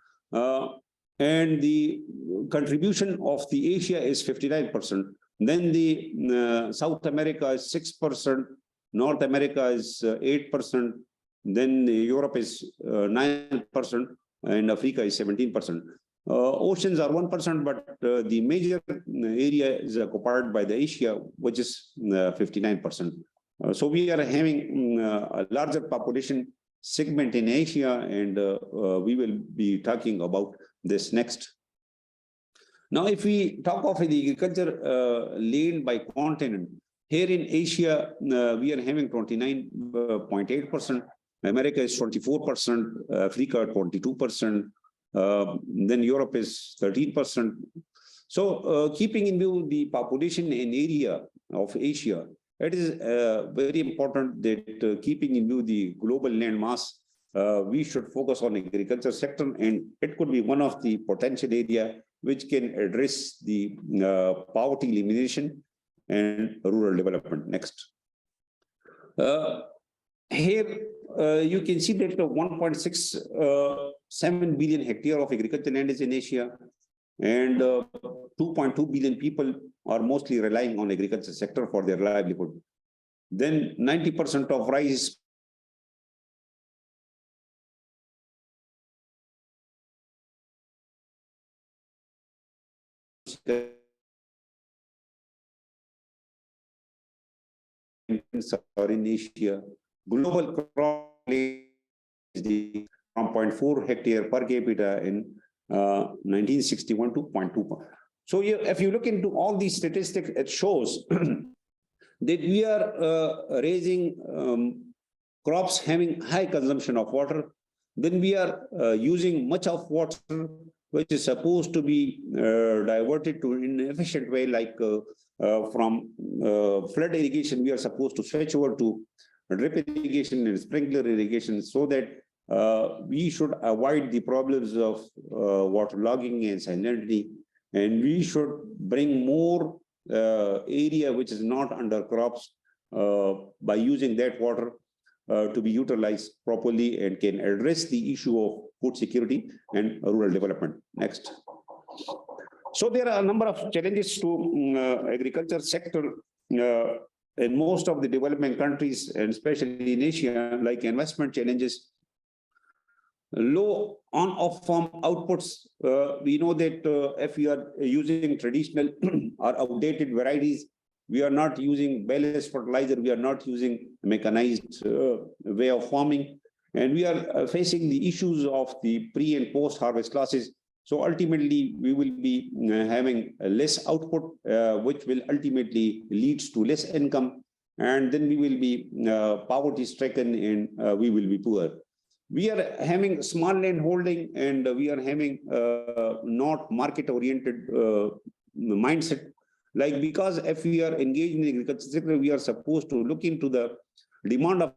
And the contribution of the Asia is 59%. Then the South America is 6%, North America is 8%, then Europe is 9%, and Africa is 17%. Oceans are 1%, but the major area is occupied by the Asia, which is 59%. So we are having a larger population segment in Asia, and we will be talking about this next. Now, if we talk of the agriculture land by continent, here in Asia, we are having 29.8%, America is 24%, Africa 22%, then Europe is 13%. So keeping in view the population and area of Asia, it is very important that keeping in view the global land mass, we should focus on agriculture sector, and it could be one of the potential area which can address the poverty elimination and rural development. Next. Here you can see that 1.67 billion hectare of agricultural land is in Asia, and 2.2 billion people are mostly relying on agriculture sector for their livelihood. Then 90% of rice are in Asia. Global crop is the 1.4 hectare per capita in 1961 to 0.2. So if you look into all these statistics, it shows that we are raising crops having high consumption of water. Then we are using much of water which is supposed to be diverted to in an efficient way, like from flood irrigation, we are supposed to switch over to drip irrigation and sprinkler irrigation, so that we should avoid the problems of waterlogging and salinity, and we should bring more area which is not under crops by using that water to be utilized properly and can address the issue of food security and rural development. Next. So there are a number of challenges to agriculture sector in most of the developing countries, and especially in Asia, like investment challenges, low on-off-farm outputs. We know that if we are using traditional or outdated varieties, we are not using balanced fertilizer, we are not using mechanized way of farming, and we are facing the issues of the pre and post harvest losses. So ultimately, we will be having less output, which will ultimately leads to less income, and then we will be poverty stricken, and we will be poor. We are having small land holding, and we are having not market oriented mindset. Like, because if we are engaged in the agriculture sector, we are supposed to look into the demand of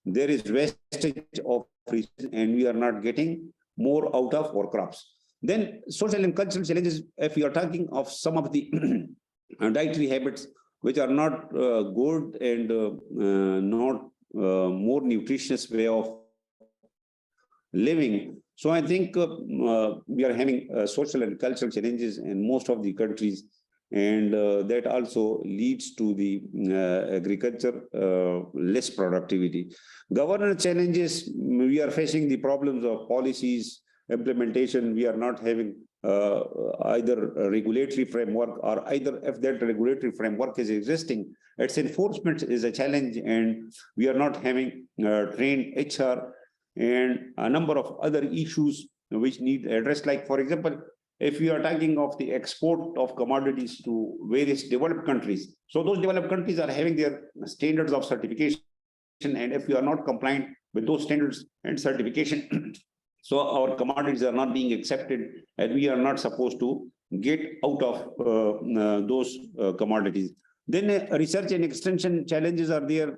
there is wastage of resources, and we are not getting more out of our crops. Then social and cultural challenges, if we are talking of some of the dietary habits which are not good and not more nutritious way of living. So I think we are having social and cultural challenges in most of the countries, and that also leads to the agriculture less productivity. Governance challenges, we are facing the problems of policies, implementation. We are not having either a regulatory framework, or either if that regulatory framework is existing, its enforcement is a challenge, and we are not having trained HR and a number of other issues which need addressed. Like, for example, if we are talking of the export of commodities to various developed countries, so those developed countries are having their standards of certification, and if we are not compliant with those standards and certification, so our commodities are not being accepted, and we are not supposed to get out of those commodities. Then research and extension challenges are there.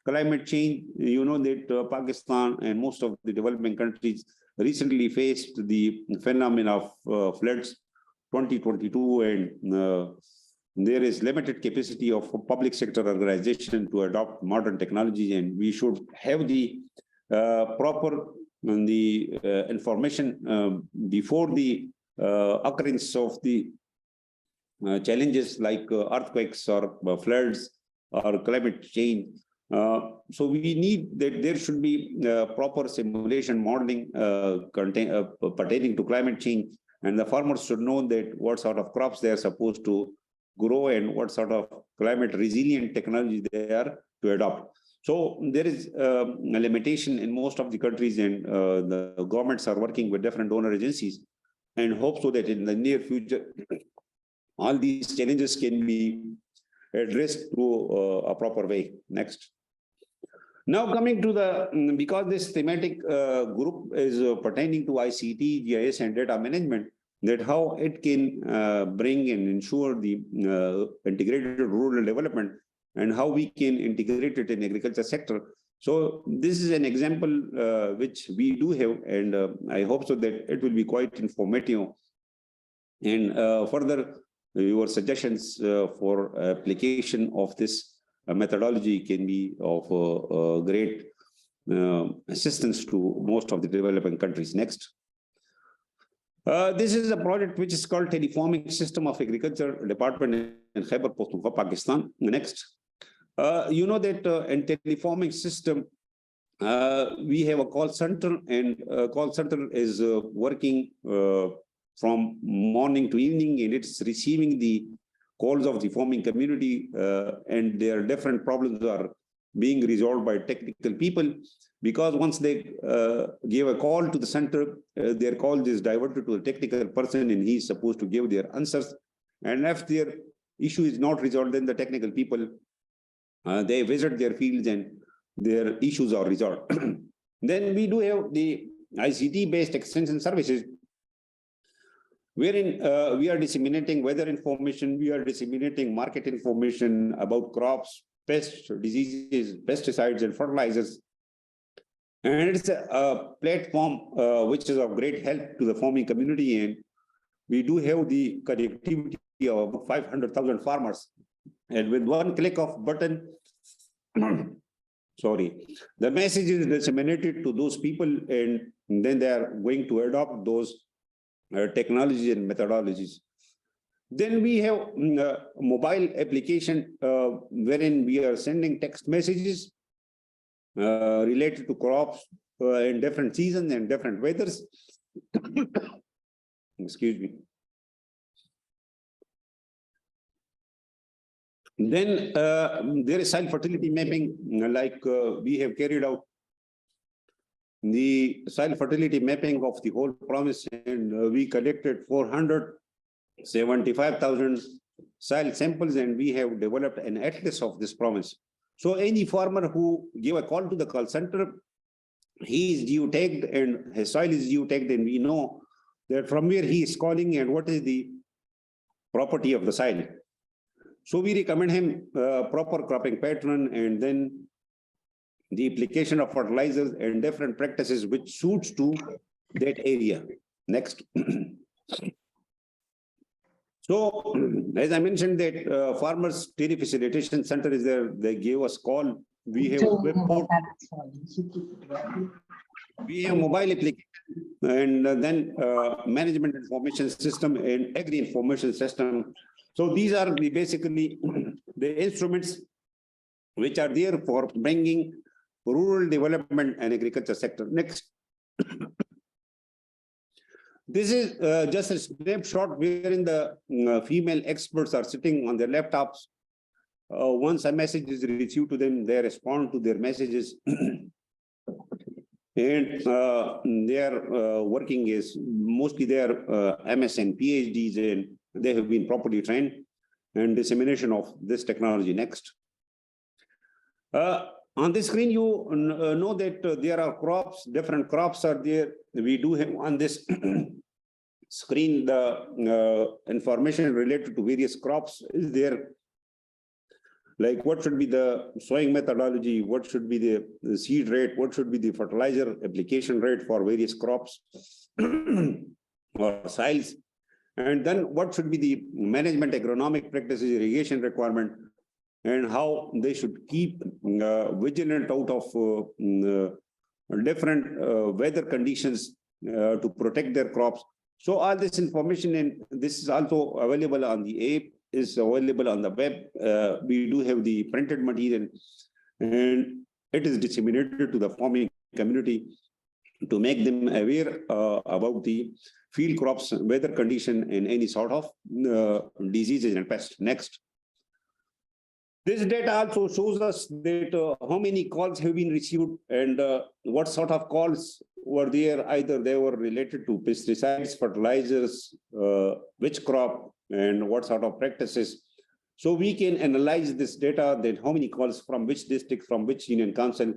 Climate change, you know that Pakistan and most of the developing countries recently faced the phenomenon of floods 2022, and there is limited capacity of public sector organization to adopt modern technology, and we should have the proper information before the occurrence of the challenges like earthquakes or floods or climate change. So we need that there should be proper simulation modeling pertaining to climate change, and the farmers should know that what sort of crops they are supposed to grow and what sort of climate resilient technology they are to adopt. So there is a limitation in most of the countries, and the governments are working with different donor agencies and hope so that in the near future, all these challenges can be addressed through a proper way. Next. Now coming to the, because this thematic group is pertaining to ICT, GIS and data management, that how it can bring and ensure the integrated rural development and how we can integrate it in agriculture sector. So this is an example which we do have, and I hope so that it will be quite informative. And further, your suggestions for application of this methodology can be of great assistance to most of the developing countries. Next. This is a project which is called Teleforming System of Agriculture Department in Khyber, Pakhtunkhwa, Pakistan. Next. You know that in Teleforming system, we have a call center, and call center is working from morning to evening, and it's receiving the calls of the farming community, and their different problems are being resolved by technical people, because once they give a call to the center, their call is diverted to a technical person, and he's supposed to give their answers. And if their issue is not resolved, then the technical people, they visit their fields and their issues are resolved. Then we do have the ICT-based extension services, wherein we are disseminating weather information, we are disseminating market information about crops, pests, diseases, pesticides, and fertilizers. And it's a platform which is of great help to the farming community. And we do have the connectivity of about 500,000 farmers. And with one click of button, the message is disseminated to those people, and then they are going to adopt those technologies and methodologies. Then we have mobile application wherein we are sending text messages related to crops in different seasons and different weathers. Excuse me. Then there is soil fertility mapping, like we have carried out the soil fertility mapping of the whole province, and we collected 475,000 soil samples, and we have developed an atlas of this province. So any farmer who give a call to the call center, he is geotagged and his soil is geotagged, and we know that from where he is calling and what is the property of the soil. So we recommend him proper cropping pattern, and then the application of fertilizers and different practices which suits to that area. Next. So, as I mentioned that Farmers Dairy Facilitation Center is there, they gave us call. We have web portal, we have mobile application, and then management information system and agri information system. So these are the basically the instruments which are there for bringing rural development and agriculture sector. Next. This is just a snapshot wherein the female experts are sitting on their laptops. Once a message is received to them, they respond to their messages. And their working is mostly their MS and PhDs, and they have been properly trained, and dissemination of this technology. Next. On this screen, you know that there are crops, different crops are there. We do have on this screen the information related to various crops is there. Like what should be the sowing methodology, what should be the seed rate, what should be the fertilizer application rate for various crops or soils, and then what should be the management agronomic practices, irrigation requirement, and how they should keep vigilant out of different weather conditions to protect their crops. So all this information, and this is also available on the app, is available on the web. We do have the printed material, and it is disseminated to the farming community to make them aware about the field crops, weather condition, and any sort of diseases and pests. Next. This data also shows us that how many calls have been received and what sort of calls were there. Either they were related to pesticides, fertilizers, which crop, and what sort of practices. So we can analyze this data, that how many calls from which district, from which union council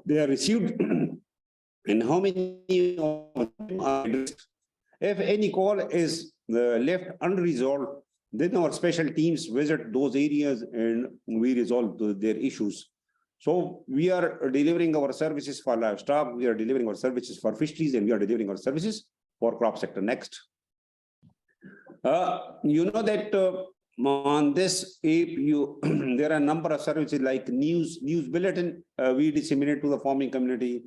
they are received, and how many of them are addressed. If any call is left unresolved, then our special teams visit those areas and we resolve their issues. So we are delivering our services for livestock, we are delivering our services for fisheries, and we are delivering our services for crop sector. Next. You know that on this app, there are a number of services like news bulletin we disseminate to the farming community.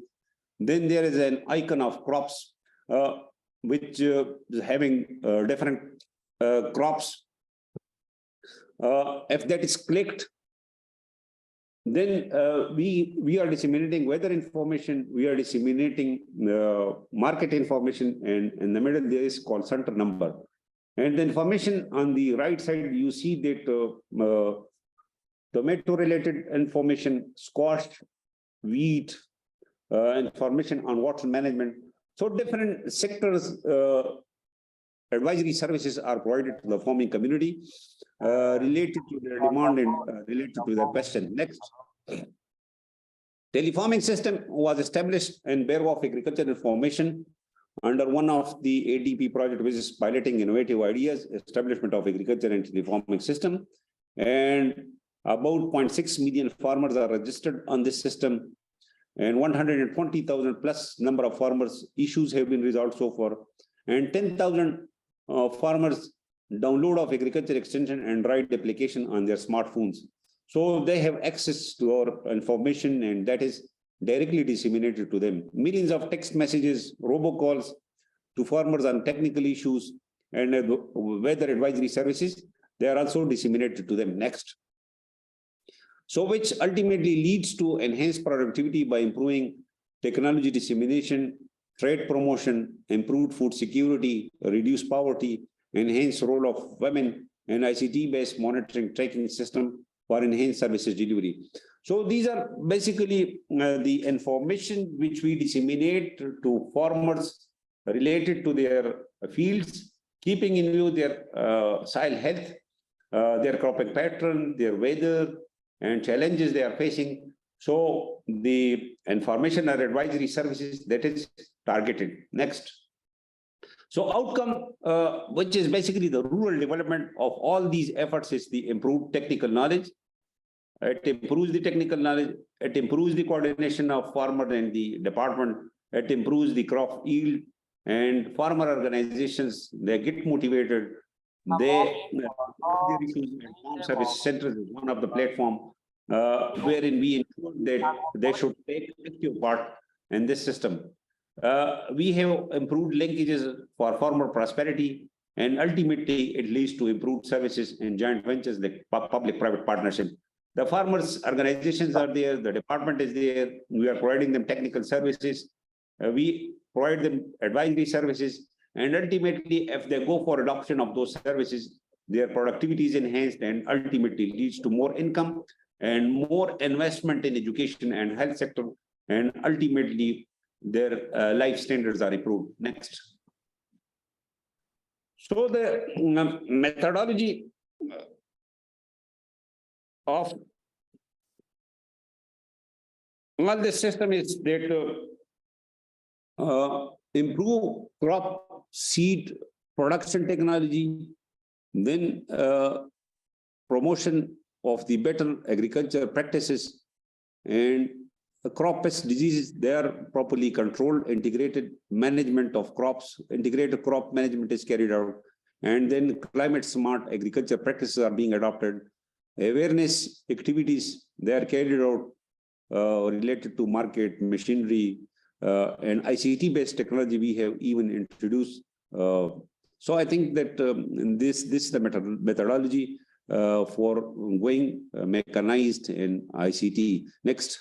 Then there is an icon of crops, which is having different crops. If that is clicked, then we are disseminating weather information, we are disseminating market information, and in the middle there is call center number. And the information on the right side, you see that tomato related information, squash, wheat, information on water management. So different sectors advisory services are provided to the farming community related to their demand and related to their question. Next. Telefarming system was established in Bureau of Agricultural Information under one of the ADP project, which is piloting innovative ideas, establishment of agriculture and telefarming system. And about 0.6 million farmers are registered on this system, and 120,000 plus number of farmers issues have been resolved so far, and 10,000 farmers download of agriculture extension and write application on their smartphones. So they have access to our information, and that is directly disseminated to them. Millions of text messages, robocalls to farmers on technical issues and weather advisory services, they are also disseminated to them. Next. So which ultimately leads to enhanced productivity by improving technology dissemination, trade promotion, improved food security, reduced poverty, enhanced role of women, and ICT-based monitoring tracking system for enhanced services delivery. So these are basically the information which we disseminate to farmers related to their fields, keeping in view their soil health, their cropping pattern, their weather, and challenges they are facing. So the information and advisory services that is targeted. Next. So outcome, which is basically the rural development of all these efforts, is the improved technical knowledge. It improves the technical knowledge, it improves the coordination of farmer and the department, it improves the crop yield, and farmer organizations, they get motivated. They farm service centers is one of the platform wherein we ensure that they should take active part in this system. We have improved linkages for farmer prosperity, And ultimately, it leads to improved services and joint ventures like public-private partnership. The farmers' organizations are there, the department is there, we are providing them technical services, we provide them advisory services, and ultimately, if they go for adoption of those services, their productivity is enhanced and ultimately leads to more income and more investment in education and health sector, and ultimately their life standards are improved. Next. So the methodology of all this system is that improve crop seed production technology, then promotion of the better agriculture practices, and crop pest diseases, they are properly controlled, integrated management of crops, integrated crop management is carried out, and then climate smart agriculture practices are being adopted. Awareness activities, they are carried out related to market, machinery, and ICT based technology we have even introduced. So I think that this is the methodology for going mechanized in ICT. Next.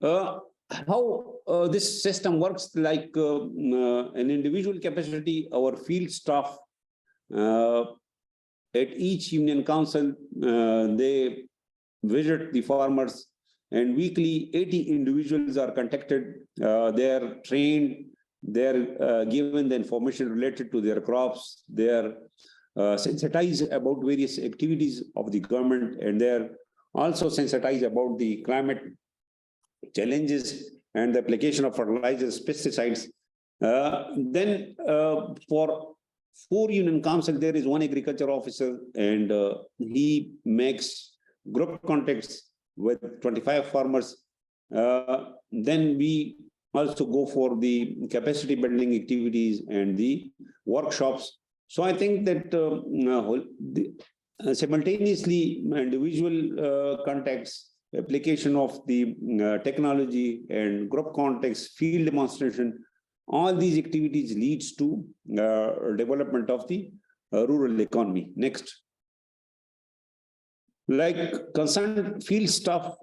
How this system works, like an individual capacity, our field staff at each union council, they visit the farmers, and weekly 80 individuals are contacted. They are trained, they're given the information related to their crops, they're sensitized about various activities of the government, and they're also sensitized about the climate challenges and the application of fertilizers, pesticides. Then for 4 union council, there is 1 agriculture officer, and he makes group contacts with 25 farmers. Then we also go for the capacity building activities and the workshops. So I think that simultaneously individual contacts, application of the technology and group context, field demonstration, all these activities leads to development of the rural economy. Next. Like concerned field staff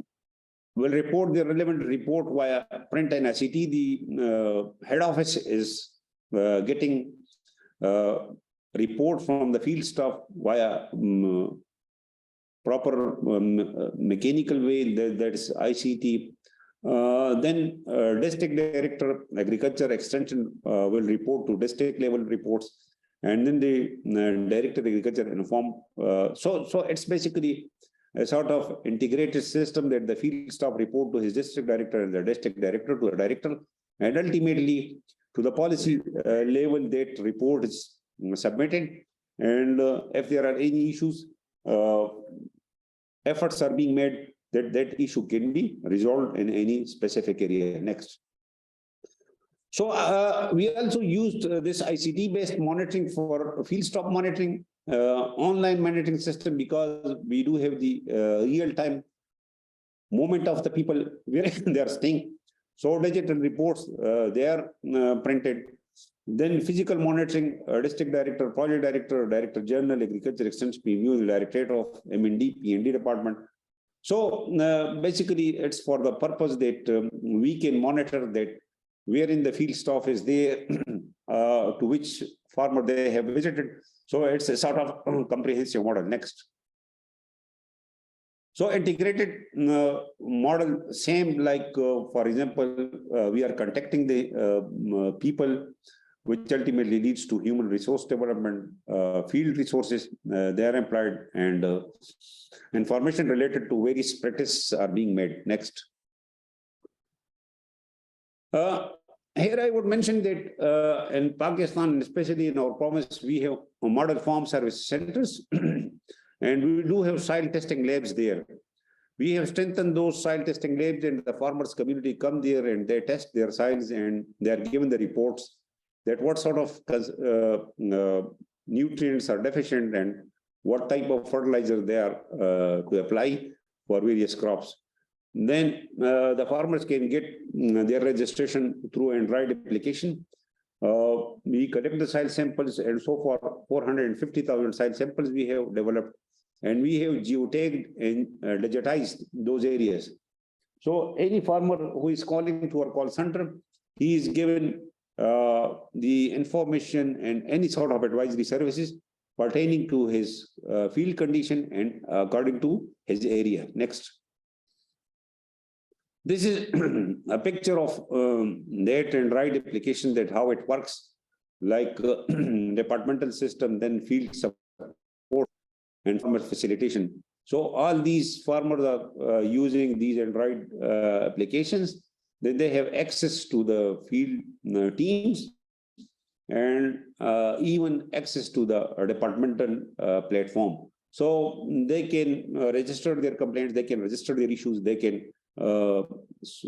will report the relevant report via print and ICT. The head office is getting report from the field staff via proper mechanical way, that is ICT. Then district director agriculture extension will report to district level reports, and then the director agriculture inform. So it's basically a sort of integrated system that the field staff report to his district director and the district director to a director, and ultimately to the policy level that report is submitted. And if there are any issues, efforts are being made that issue can be resolved in any specific area. Next. So we also used this ICT-based monitoring for field stop monitoring, online monitoring system, because we do have the real-time movement of the people where they are staying. So digital reports, they are printed. Then physical monitoring, district director, project director, director general, agriculture extension, PMU, directorate of M&D, P&D department. So basically, it's for the purpose that we can monitor that where in the field staff is there, to which farmer they have visited. So it's a sort of comprehensive model. Next. So integrated model, same like, for example, we are contacting the people, which ultimately leads to human resource development, field resources, they are employed, and information related to various practices are being made. Next. Here I would mention that in Pakistan, especially in our province, we have model farm service centers, and we do have soil testing labs there. We have strengthened those soil testing labs, and the farmers community come there and they test their soils, and they are given the reports that what sort of nutrients are deficient and what type of fertilizer they are to apply for various crops. Then the farmers can get their registration through Android application. We collect the soil samples, and so far 450,000 soil samples we have developed, and we have geotagged and digitized those areas. So any farmer who is calling to our call center, he is given the information and any sort of advisory services pertaining to his field condition and according to his area. Next. This is a picture of net and ride application, that how it works, like departmental system, then field support and farmer facilitation. So all these farmers are using these Android applications. Then they have access to the field teams and even access to the departmental platform. So they can register their complaints, they can register their issues, they can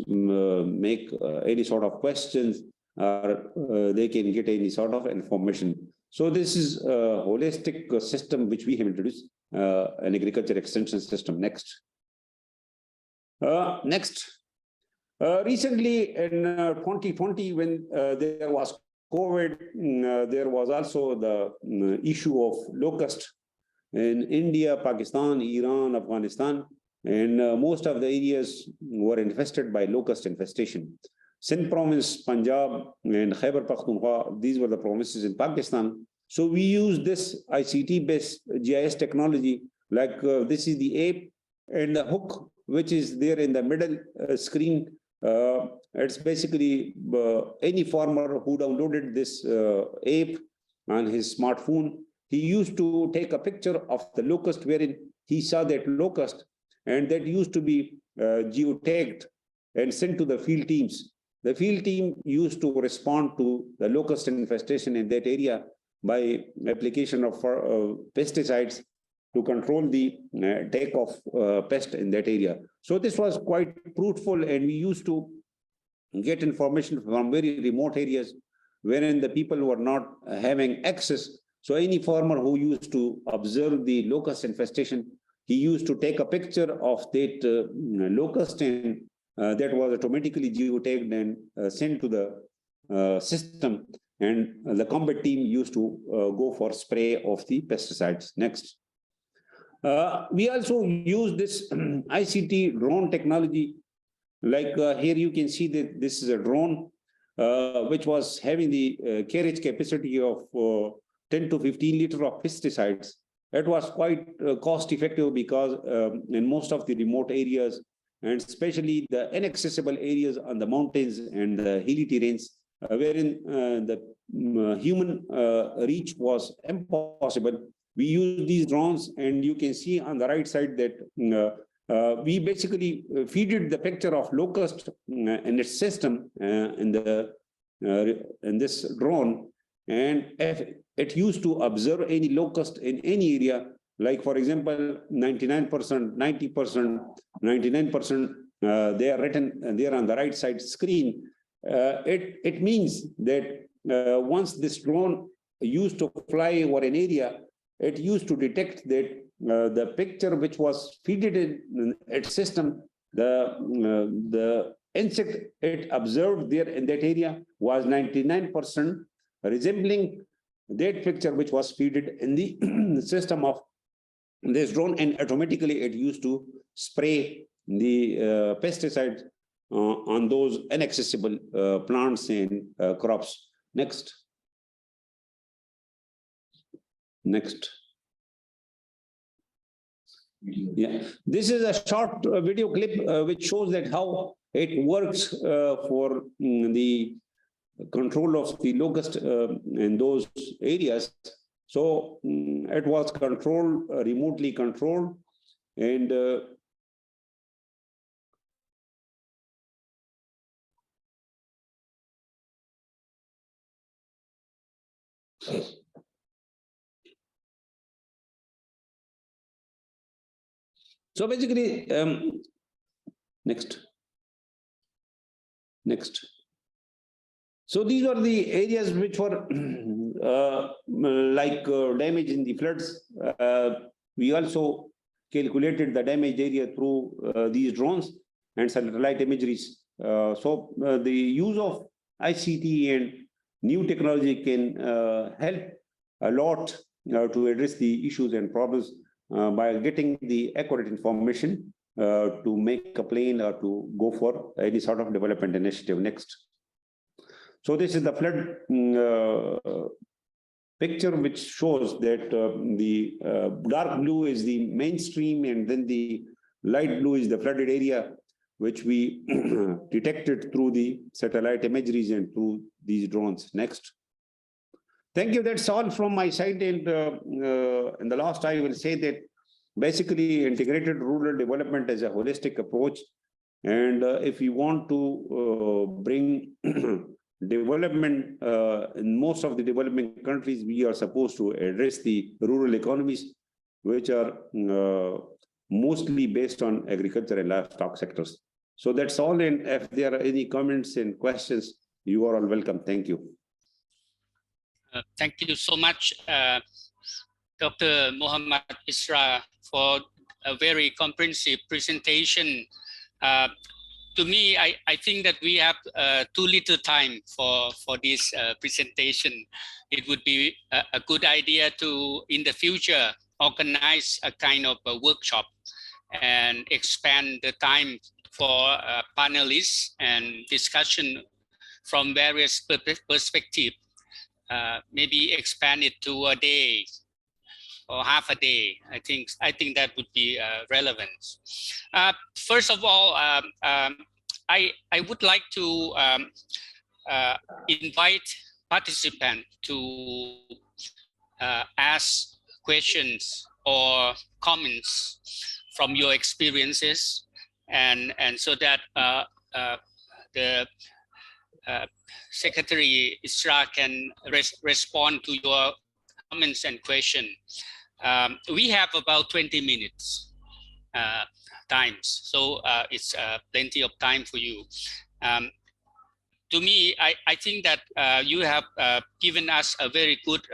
make any sort of questions, or they can get any sort of information. So this is a holistic system which we have introduced, an agriculture extension system. Next. Recently in 2020, when there was COVID, there was also the issue of locust in India, Pakistan, Iran, Afghanistan, and most of the areas were infested by locust infestation. Sindh province, Punjab, and Khyber Pakhtunkhwa, these were the provinces in Pakistan. So we use this ICT-based GIS technology, like this is the ape and the hook, which is there in the middle screen. It's basically any farmer who downloaded this ape on his smartphone, he used to take a picture of the locust wherein he saw that locust, and that used to be geotagged and sent to the field teams. The field team used to respond to the locust infestation in that area by application of pesticides to control the take of pest in that area. So this was quite fruitful, and we used to get information from very remote areas wherein the people were not having access. So any farmer who used to observe the locust infestation, he used to take a picture of that locust, and that was automatically geotagged and sent to the system. And the combat team used to go for spray of the pesticides. Next. We also use this ICT drone technology. Like here you can see that this is a drone which was having the carriage capacity of 10 to 15 liters of pesticides. It was quite cost effective because in most of the remote areas, and especially the inaccessible areas on the mountains and the hilly terrains, wherein the human reach was impossible, we use these drones, and you can see on the right side that we basically feeded the picture of locust in its system in this drone, and if it used to observe any locust in any area, like for example 99%, 90%, 99%, they are written there on the right side screen. It means that once this drone used to fly over an area, it used to detect that the picture which was fed in its system, the insect it observed there in that area was 99% resembling that picture which was fed in the system of this drone, and automatically it used to spray the pesticides on those inaccessible plants and crops. Next. Yeah, this is a short video clip which shows that how it works for the control of the locust in those areas. So it was controlled, remotely controlled, and so basically, next. So these are the areas which were like damage in the floods. We also calculated the damaged area through these drones and satellite imageries. So the use of ICT and new technology can help a lot to address the issues and problems by getting the accurate information to make a plan or to go for any sort of development initiative next. So this is the flood picture, which shows that the dark blue is the mainstream, and then the light blue is the flooded area, which we detected through the satellite imageries and through these drones. Next. Thank you. That's all from my side. And in the last, I will say that basically integrated rural development is a holistic approach. And if we want to bring development in most of the developing countries, we are supposed to address the rural economies, which are mostly based on agriculture and livestock sectors. So that's all. And if there are any comments and questions, you are all welcome. Thank you. Thank you so much, Dr. Muhammad Israr, for a very comprehensive presentation. To me, I think that we have too little time for this presentation. It would be a good idea to, in the future, organize a kind of a workshop and expand the time for panelists and discussion from various perspectives. Maybe expand it to a day or half a day. I think that would be relevant. First of all, I would like to invite participants to ask questions or comments from your experiences, and so that the Secretary Israr can respond to your comments and questions. We have about 20 minutes times, so it's plenty of time for you. To me, I think that you have given us a very good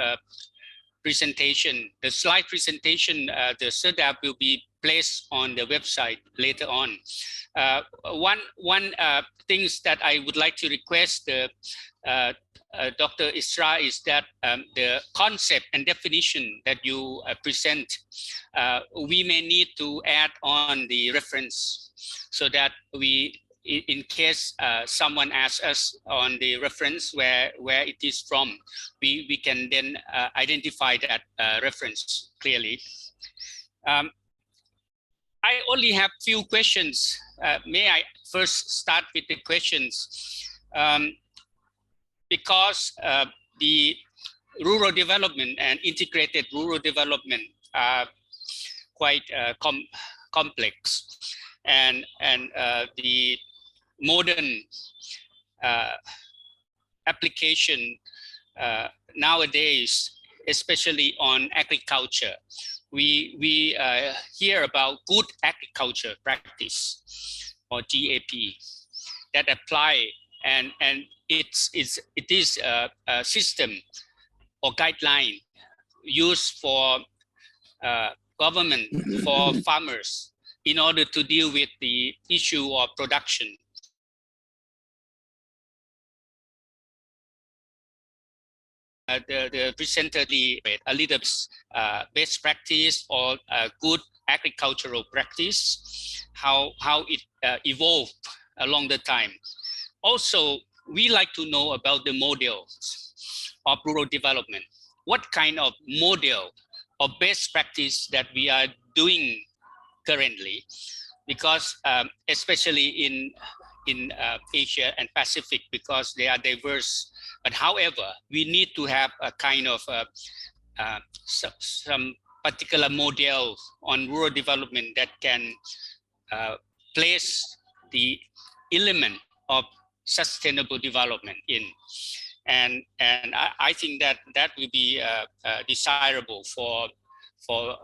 presentation. The slide presentation, the CIRDAP will be placed on the website later on. One things that I would like to request Dr. Israr is that the concept and definition that you present, we may need to add on the reference so that we, in case someone asks us on the reference where it is from, we can then identify that reference clearly. I only have few questions. May I first start with the questions? Because the rural development and integrated rural development are quite complex, and the modern application nowadays, especially on agriculture, we hear about good agriculture practice or GAP that apply, and it is a system or guideline used for government, for farmers, in order to deal with the issue of production. The presenter a little best practice or good agricultural practice, how it evolved along the time. Also, we like to know about the models of rural development. What kind of model or best practice that we are doing currently? Because especially in Asia and Pacific, because they are diverse. But however, we need to have a kind of some particular model on rural development that can place the element of sustainable development in, and I think that will be desirable for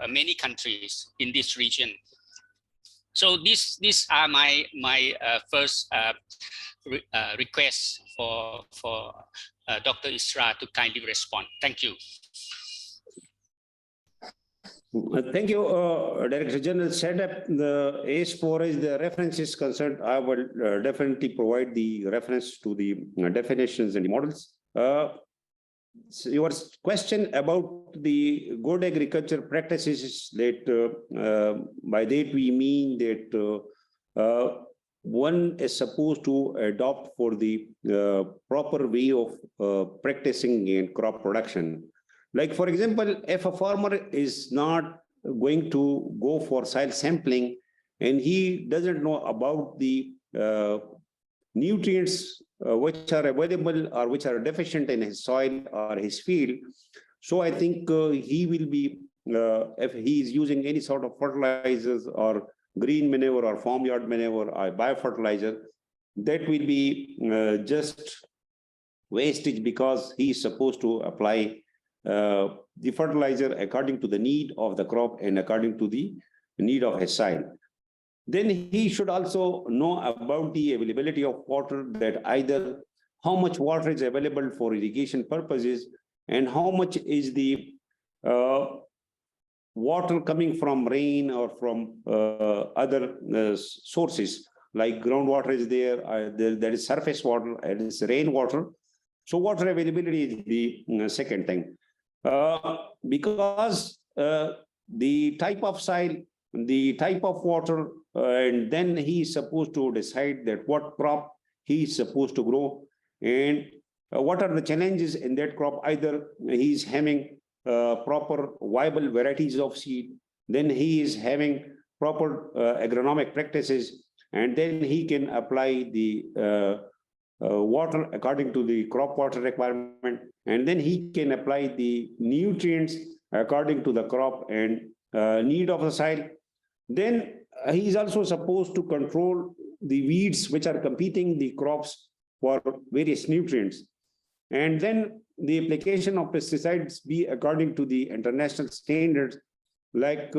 many countries in this region. So these are my first requests for Dr. Israr to kindly respond. Thank you. Thank you, Director General. CIRDAP, the as far as the reference is concerned, I will definitely provide the reference to the definitions and the models. So your question about the good agriculture practices that by that we mean that one is supposed to adopt for the proper way of practicing in crop production. Like, for example, if a farmer is not going to go for soil sampling and he doesn't know about the nutrients which are available or which are deficient in his soil or his field. So I think he will be, if he is using any sort of fertilizers or green manure or farmyard manure or biofertilizer, that will be just wastage, because he is supposed to apply the fertilizer according to the need of the crop and according to the need of his soil. Then he should also know about the availability of water, that either how much water is available for irrigation purposes and how much is the water coming from rain or from other sources, like groundwater is there, there is surface water, and it's rainwater. So water availability is the second thing. Because the type of soil, the type of water, and then he is supposed to decide that what crop he is supposed to grow, and what are the challenges in that crop. Either he is having proper viable varieties of seed, then he is having proper agronomic practices, and then he can apply the water according to the crop water requirement, and then he can apply the nutrients according to the crop and need of the soil. Then he is also supposed to control the weeds which are competing the crops for various nutrients. And then the application of pesticides be according to the international standards, like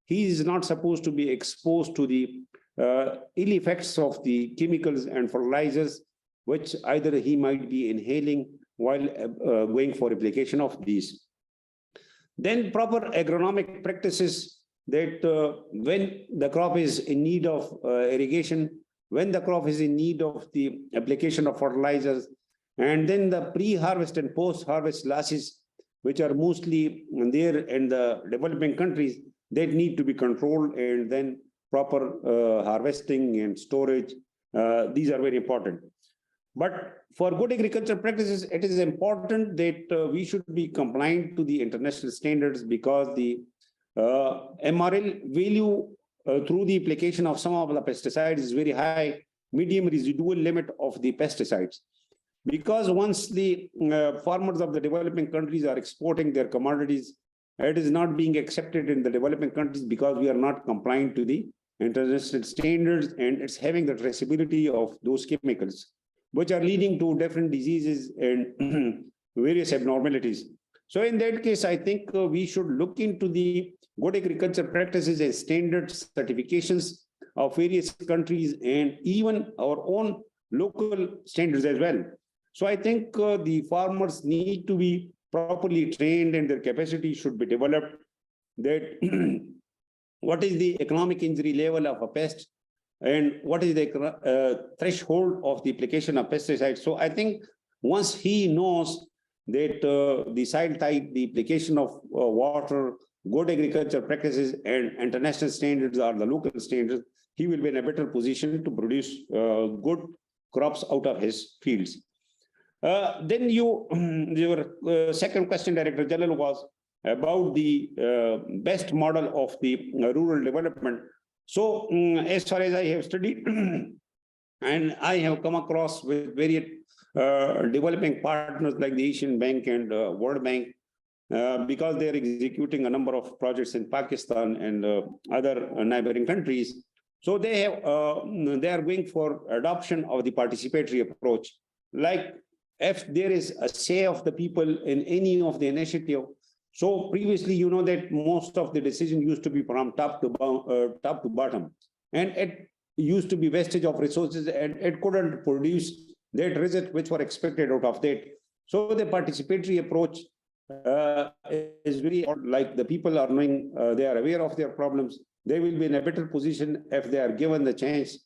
he is not supposed to be exposed to the ill effects of the chemicals and fertilizers, which either he might be inhaling while going for application of these. Then proper agronomic practices, that when the crop is in need of irrigation, when the crop is in need of the application of fertilizers, and then the pre-harvest and post-harvest losses, which are mostly there in the developing countries, that need to be controlled, and then proper harvesting and storage. These are very important. But for good agriculture practices, it is important that we should be compliant to the international standards, because the MRL value through the application of some of the pesticides is very high, medium residual limit of the pesticides. Because once the farmers of the developing countries are exporting their commodities, it is not being accepted in the developing countries because we are not compliant to the international standards, and it's having the traceability of those chemicals, which are leading to different diseases and various abnormalities. So in that case, I think we should look into the good agriculture practices and standards certifications of various countries, and even our own local standards as well. So I think the farmers need to be properly trained, and their capacity should be developed, that what is the economic injury level of a pest, and what is the threshold of the application of pesticides. So I think once he knows that the soil type, the application of water, good agriculture practices, and international standards or the local standards, he will be in a better position to produce good crops out of his fields. Then your second question, Director General, was about the best model of the rural development. So as far as I have studied, and I have come across with various developing partners like the Asian Bank and World Bank, because they are executing a number of projects in Pakistan and other neighboring countries. So they are going for adoption of the participatory approach. Like, if there is a say of the people in any of the initiative. So previously, you know that most of the decision used to be from top to bottom, and it used to be wastage of resources, and it couldn't produce that result which were expected out of that. So the participatory approach is very, like, the people are knowing, they are aware of their problems. They will be in a better position if they are given the chance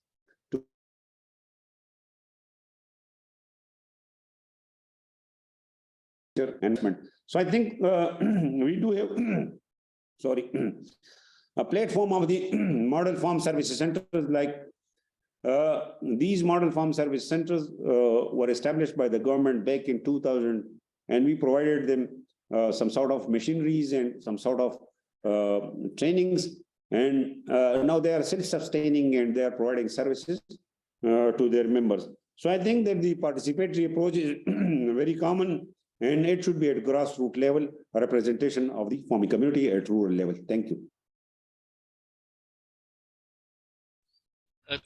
enhancement. So I think we do have, sorry, a platform of the model farm services centers like these model farm service centers were established by the government back in 2000, and we provided them some sort of machineries and some sort of trainings, and now they are self-sustaining and they are providing services to their members. So I think that the participatory approach is very common, and it should be at grassroots level, a representation of the farming community at rural level. Thank you.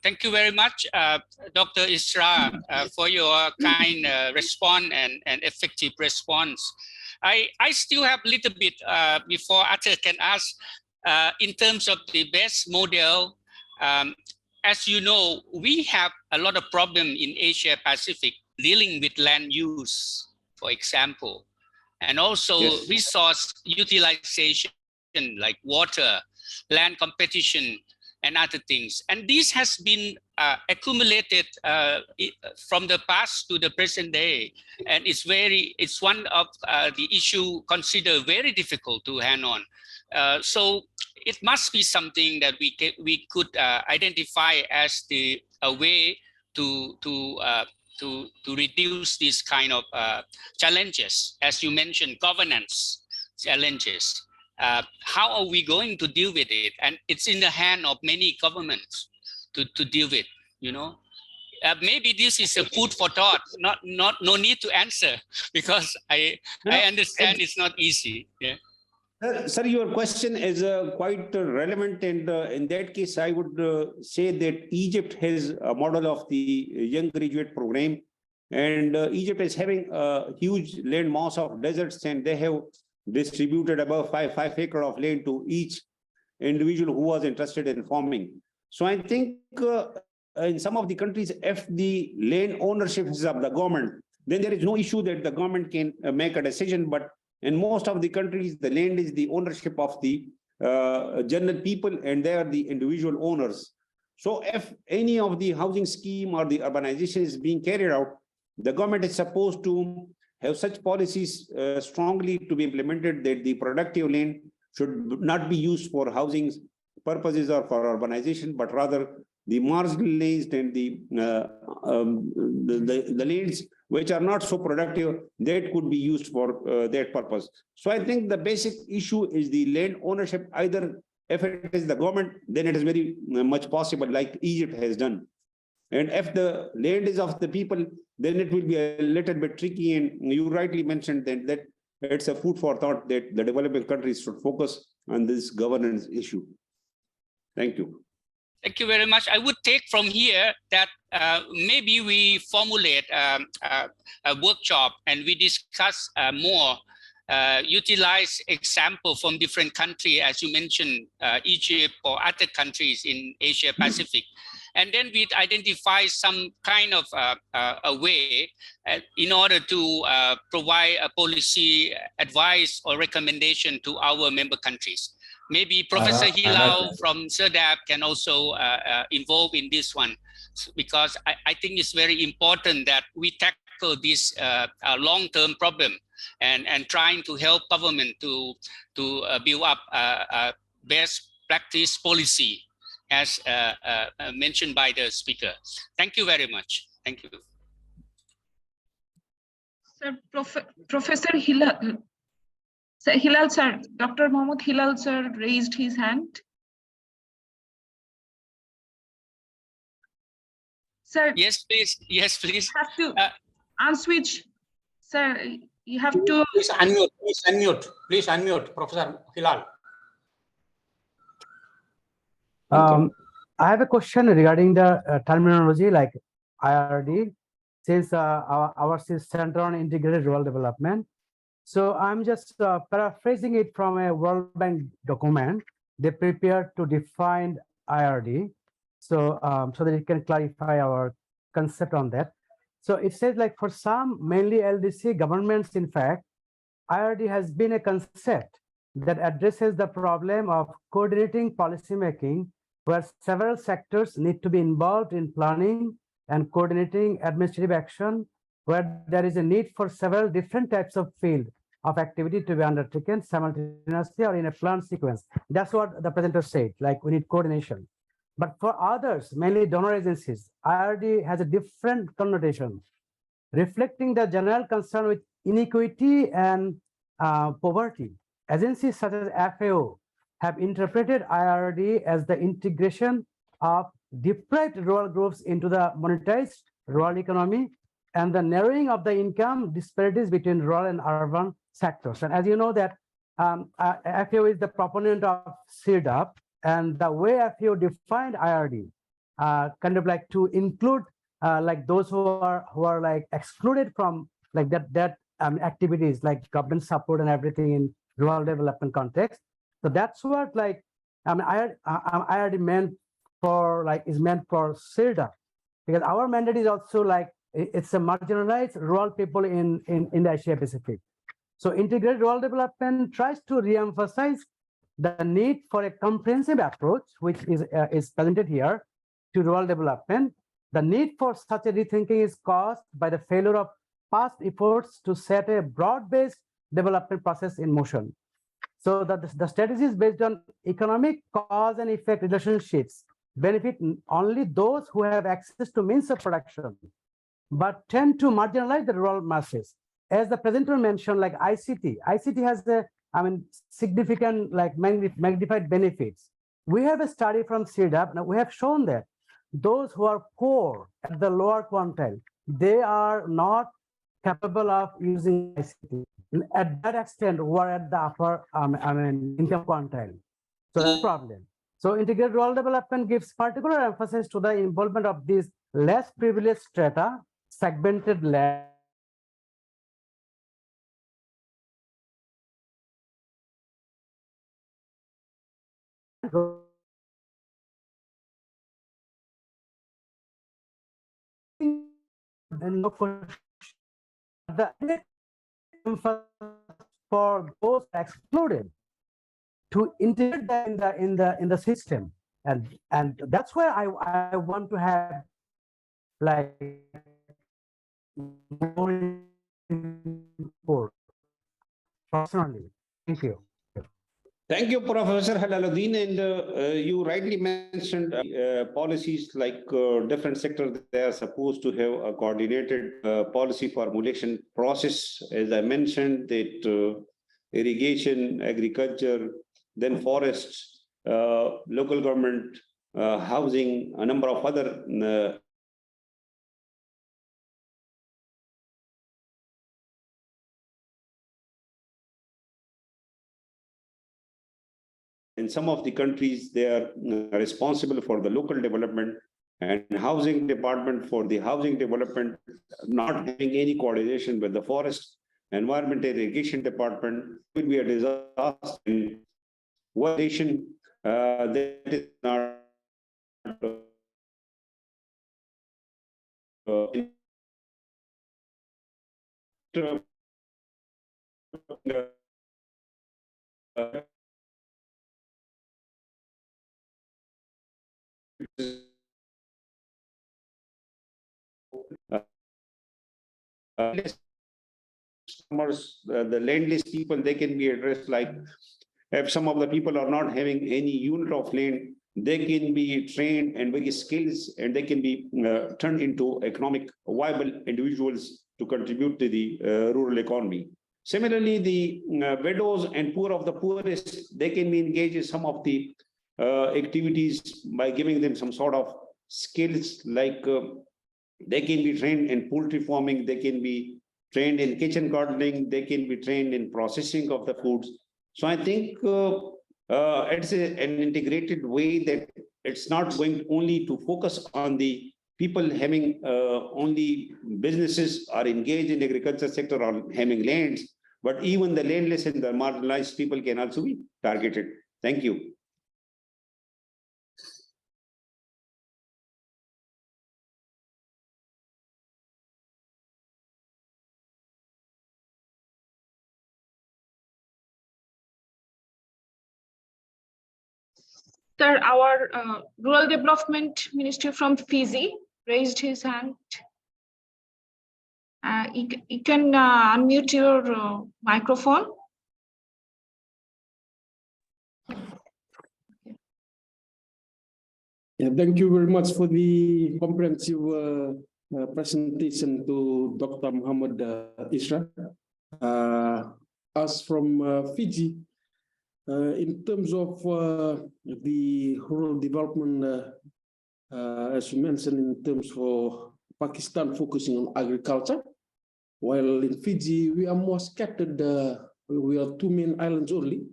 Thank you very much, Dr. Israr, for your kind response and effective response. I still have a little bit before Arthur can ask in terms of the best model. As you know, we have a lot of problem in Asia Pacific dealing with land use, for example, and also Yes. resource utilization like water, land competition, and other things. And this has been accumulated from the past to the present day. And it's one of the issue considered very difficult to hand on. So it must be something that we could identify as a way to reduce these kind of challenges. As you mentioned, governance challenges. How are we going to deal with it? And it's in the hand of many governments to deal with, you know. Maybe this is a food for thought, no need to answer, because I understand it's not easy. Yeah. Sir, your question is quite relevant, and in that case, I would say that Egypt has a model of the young graduate program, and Egypt is having a huge land mass of deserts, and they have distributed about five acres of land to each individual who was interested in farming. So I think in some of the countries, if the land ownership is of the government, then there is no issue that the government can make a decision. But in most of the countries, the land is the ownership of the general people, and they are the individual owners. So if any of the housing scheme or the urbanization is being carried out, the government is supposed to have such policies strongly to be implemented that the productive land should not be used for housing purposes or for urbanization, but rather the marginalized and the lands which are not so productive, that could be used for that purpose. So I think the basic issue is the land ownership. Either if it is the government, then it is very much possible, like Egypt has done. And if the land is of the people, then it will be a little bit tricky. And you rightly mentioned that it's a food for thought that the developing countries should focus on this governance issue. Thank you. Thank you very much. I would take from here that maybe we formulate a workshop and we discuss more, utilize example from different countries, as you mentioned, Egypt or other countries in Asia Pacific. And then we identify some kind of a way in order to provide a policy advice or recommendation to our member countries. Maybe Professor Hilal from CIRDAP can also involve in this one, because I think it's very important that we tackle this long-term problem and trying to help government to build up a best practice policy, as mentioned by the speaker. Thank you very much. Thank you. Sir, Professor Hilal. Hilal sir, Dr. Mohammad Hilal sir raised his hand. Sir, yes, please. Yes, please. You have to unswitch. Sir, you have to. Please unmute. Please unmute. Please unmute, Professor Hilal. I have a question regarding the terminology like IRD, since ours is Center on Integrated Rural Development. So I'm just paraphrasing it from a World Bank document they prepared to define IRD. So so that it can clarify our concept on that. So it says, like, for some, mainly LDC governments, in fact, IRD has been a concept that addresses the problem of coordinating policymaking, where several sectors need to be involved in planning and coordinating administrative action where there is a need for several different types of field of activity to be undertaken simultaneously or in a planned sequence. That's what the presenter said, like we need coordination. But for others, mainly donor agencies, IRD has a different connotation, reflecting the general concern with inequity and poverty. Agencies such as FAO have interpreted IRD as the integration of deprived rural groups into the monetized rural economy and the narrowing of the income disparities between rural and urban sectors. And as you know that FAO is the proponent of CIRDAP, and the way FAO defined IRD, kind of like to include like those who are like excluded from like that activities like government support and everything in rural development context. So that's what like IRD meant for, like is meant for CIRDAP, because our mandate is also like it's a marginalized rural people in the Asia Pacific. So integrated rural development tries to re-emphasize the need for a comprehensive approach, which is presented here, to rural development. The need for such a rethinking is caused by the failure of past efforts to set a broad-based development process in motion. So the strategies based on economic cause and effect relationships benefit only those who have access to means of production, but tend to marginalize the rural masses. As the presenter mentioned, like ICT has the significant like magnified benefits. We have a study from CIRDAP, and we have shown that those who are poor at the lower quintile, they are not capable of using ICT at that extent, who are at the upper income quintile. So that's a problem. So integrated rural development gives particular emphasis to the involvement of these less privileged strata, segmented land, and look for the for those excluded to integrate them in the system, and that's where I want to have like more support personally. Thank you. Thank you, Professor Halaluddin. And you rightly mentioned policies like different sectors, they are supposed to have a coordinated policy formulation process. As I mentioned, that irrigation, agriculture, then forests, local government, housing, a number of other in some of the countries, they are responsible for the local development, and housing department for the housing development, not having any coordination with the forest, environment and irrigation department will be a disaster. In one nation that is not the landless people, they can be addressed like if some of the people are not having any unit of land, they can be trained and with skills, and they can be turned into economic viable individuals to contribute to the rural economy. Similarly, the widows and poor of the poorest, they can be engaged in some of the activities by giving them some sort of skills, like they can be trained in poultry farming, they can be trained in kitchen gardening, they can be trained in processing of the foods. So I think it's an integrated way, that it's not going only to focus on the people having only businesses or engaged in agriculture sector or having lands, but even the landless and the marginalized people can also be targeted. Thank you. Sir, our Rural Development Minister from Fiji raised his hand. You can unmute your microphone. Yeah, thank you very much for the comprehensive presentation to Dr. Muhammad Israr. As from Fiji, in terms of the rural development, as you mentioned, in terms of Pakistan focusing on agriculture, while in Fiji we are more scattered. We are 2 main islands only.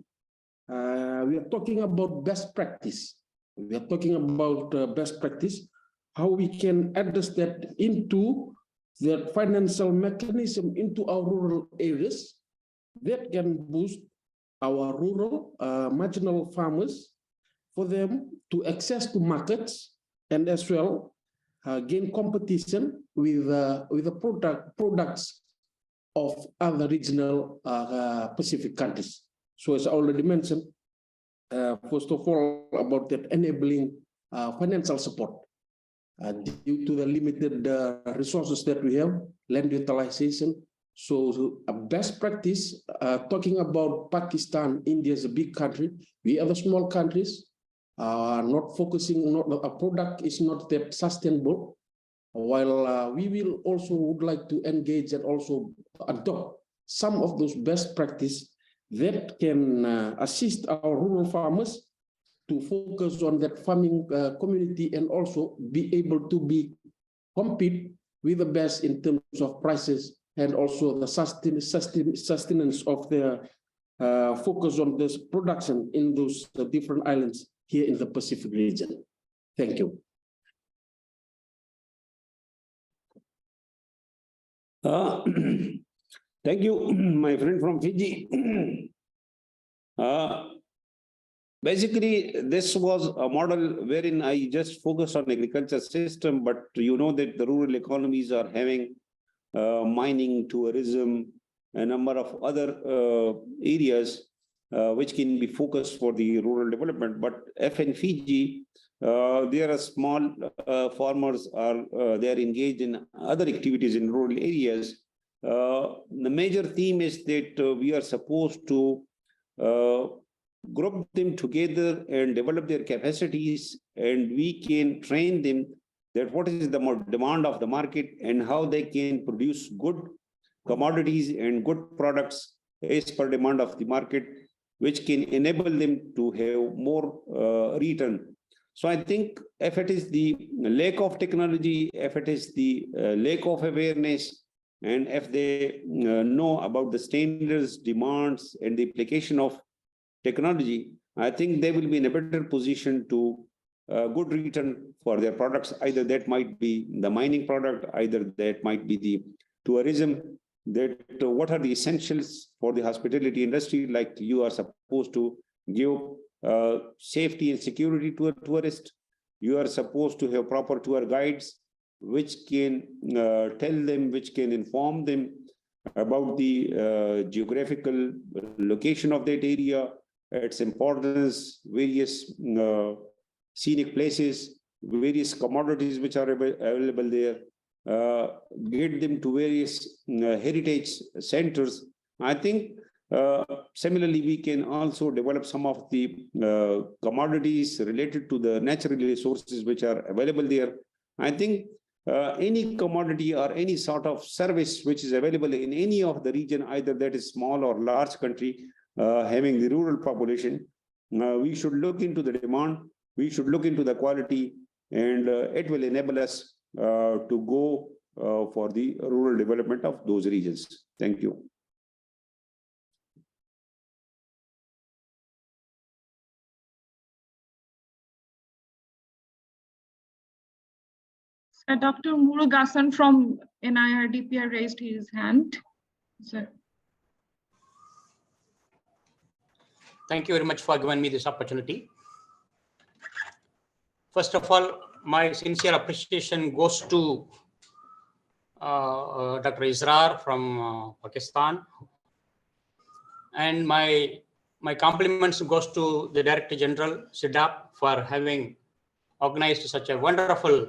We are talking about best practice. We are talking about best practice, how we can address that into the financial mechanism into our rural areas that can boost our rural marginal farmers for them to access to markets and as well gain competition with the products of other regional Pacific countries. So as I already mentioned, first of all, about that enabling financial support due to the limited resources that we have, land utilization. So a best practice, talking about Pakistan, India is a big country. We are the small countries, not focusing, a product is not that sustainable. While we will also would like to engage and also adopt some of those best practice that can assist our rural farmers to focus on that farming community and also be able to compete with the best in terms of prices and also the sustenance of their focus on this production in those different islands here in the Pacific region. Thank you. Thank you, my friend from Fiji. Basically, this was a model wherein I just focused on agriculture system, but you know that the rural economies are having mining, tourism, a number of other areas which can be focused for the rural development. But in Fiji, there are small farmers they are engaged in other activities in rural areas. The major theme is that we are supposed to group them together and develop their capacities, and we can train them that what is the demand of the market and how they can produce good commodities and good products as per demand of the market, which can enable them to have more return. So I think if it is the lack of technology, if it is the lack of awareness, and if they know about the standards, demands, and the application of technology, I think they will be in a better position to good return for their products. Either that might be the mining product, either that might be the tourism, that what are the essentials for the hospitality industry, like you are supposed to give safety and security to a tourist. You are supposed to have proper tour guides, which can tell them, which can inform them about the geographical location of that area, its importance, various scenic places, various commodities which are available there, get them to various heritage centers. I think similarly, we can also develop some of the commodities related to the natural resources which are available there. I think any commodity or any sort of service which is available in any of the region, either that is small or large country, having the rural population, we should look into the demand, we should look into the quality, and it will enable us to go for the rural development of those regions. Thank you. Dr. Murugasan from NIRDP raised his hand. Sir. Thank you very much for giving me this opportunity. First of all, my sincere appreciation goes to Dr. Israr from Pakistan, and my compliments goes to the Director General CIRDAP for having organized such a wonderful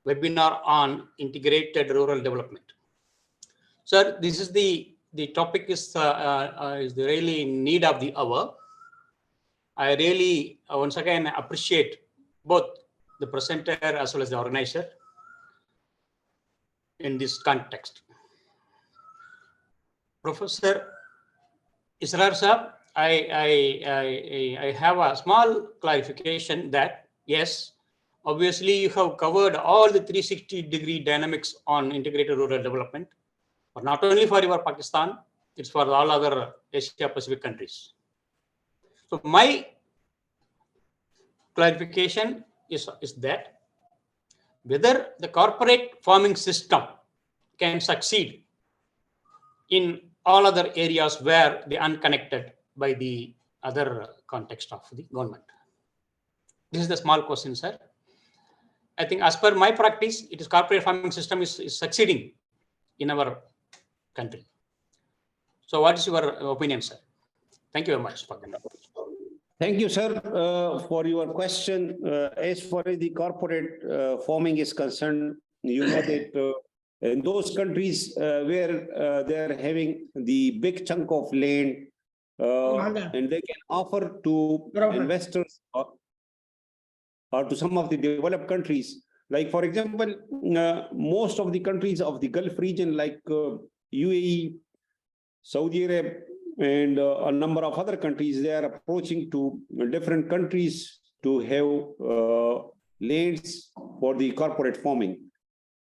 webinar on integrated rural development. Sir, this is the topic is really in need of the hour. I really once again appreciate both the presenter as well as the organizer in this context. Professor Israr sir, I have a small clarification that yes, obviously you have covered all the 360-degree dynamics on integrated rural development, but not only for your Pakistan, it's for all other Asia Pacific countries. So my clarification is that whether the corporate farming system can succeed in all other areas where they are unconnected by the other context of the government. This is the small question, sir. I think as per my practice, it is corporate farming system is succeeding in our country. So what is your opinion, sir? Thank you very much. Thank you, sir, for your question. As far as the corporate farming is concerned, you know that in those countries where they're having the big chunk of land and they can offer to investors or to some of the developed countries, like for example, most of the countries of the Gulf region, like UAE, Saudi Arabia, and a number of other countries, they are approaching to different countries to have lands for the corporate farming.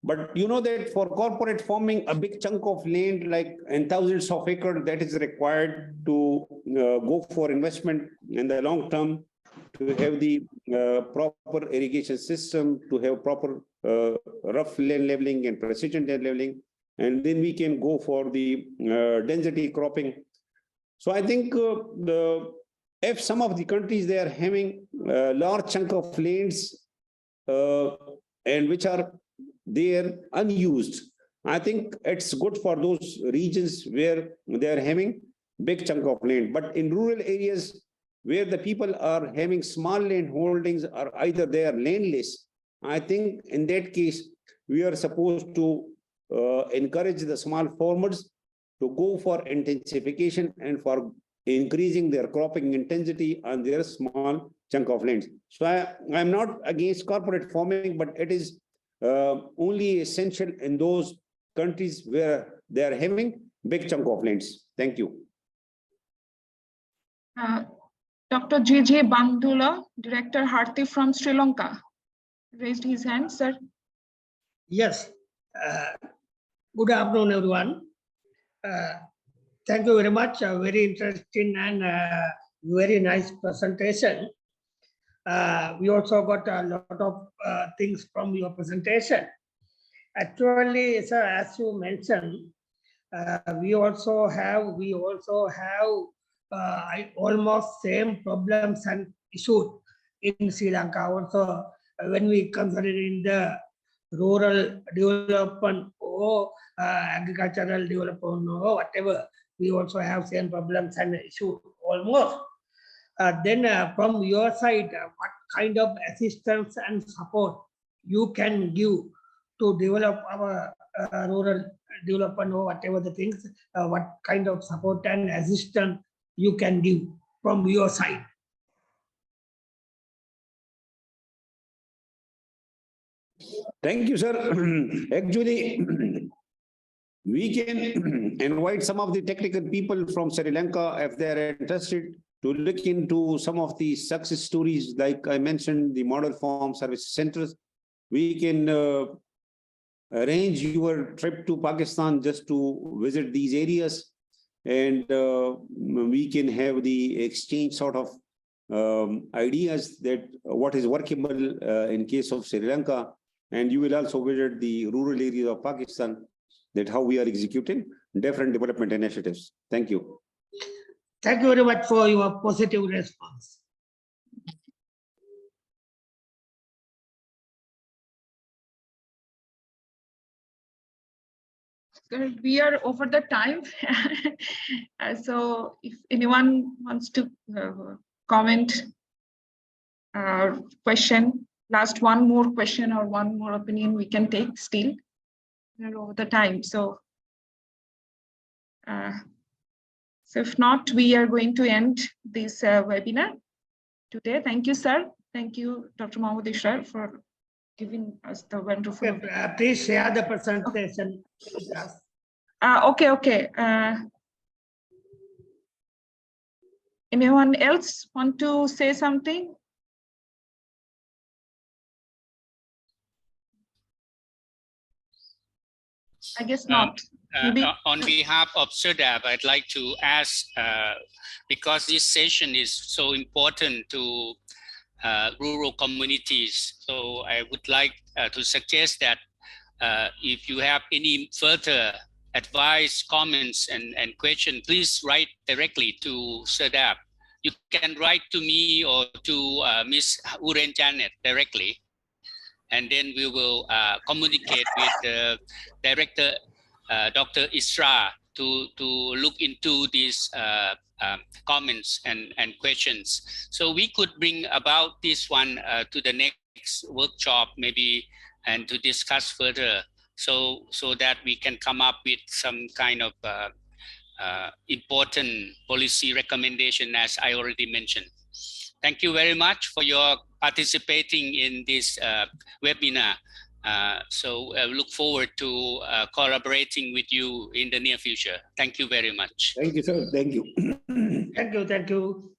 But you know that for corporate farming, a big chunk of land, like in thousands of acres, that is required to go for investment in the long term, to have the proper irrigation system, to have proper rough land leveling and precision land leveling, and then we can go for the density cropping. So I think if some of the countries, they are having a large chunk of lands and which are there unused, I think it's good for those regions where they are having big chunk of land. But in rural areas where the people are having small land holdings or either they are landless, I think in that case, we are supposed to encourage the small farmers to go for intensification and for increasing their cropping intensity on their small chunk of lands. So I'm not against corporate farming, but it is only essential in those countries where they are having big chunk of lands. Thank you. Dr. J.J. Bandula, Director Harti from Sri Lanka, raised his hand, sir. Yes. Good afternoon, everyone. Thank you very much. A very interesting and very nice presentation. We also got a lot of things from your presentation. Actually, sir, as you mentioned, we also have almost same problems and issues in Sri Lanka. Also, when we consider in the rural development or agricultural development or whatever, we also have same problems and issues almost. Then from your side, what kind of assistance and support you can give to develop our rural development or whatever the things, what kind of support and assistance you can give from your side? Thank you, sir. Actually, we can invite some of the technical people from Sri Lanka if they are interested to look into some of the success stories, like I mentioned, the model farm service centers. We can arrange your trip to Pakistan just to visit these areas, and we can have the exchange sort of ideas that what is workable in case of Sri Lanka, and you will also visit the rural areas of Pakistan, that how we are executing different development initiatives. Thank you. Thank you very much for your positive response. We are over the time. So if anyone wants to comment, question, last one more question or one more opinion we can take still. We're over the time. So So if not, we are going to end this webinar today. Thank you, sir. Thank you, Dr. Mahmoud Israr, for giving us the wonderful. Okay, please share the presentation. Okay. Anyone else want to say something? I guess not. Maybe. On behalf of CIRDAP, I'd like to ask, because this session is so important to rural communities, so I would like to suggest that if you have any further advice, comments, and questions, please write directly to CIRDAP. You can write to me or to Ms. Uren Janet directly, and then we will communicate with the Director, Dr. Israr, to look into these comments and questions. So we could bring about this one to the next workshop maybe, and to discuss further, so that we can come up with some kind of important policy recommendation, as I already mentioned. Thank you very much for your participating in this webinar. So I look forward to collaborating with you in the near future. Thank you very much. Thank you, sir. Thank you. Thank you.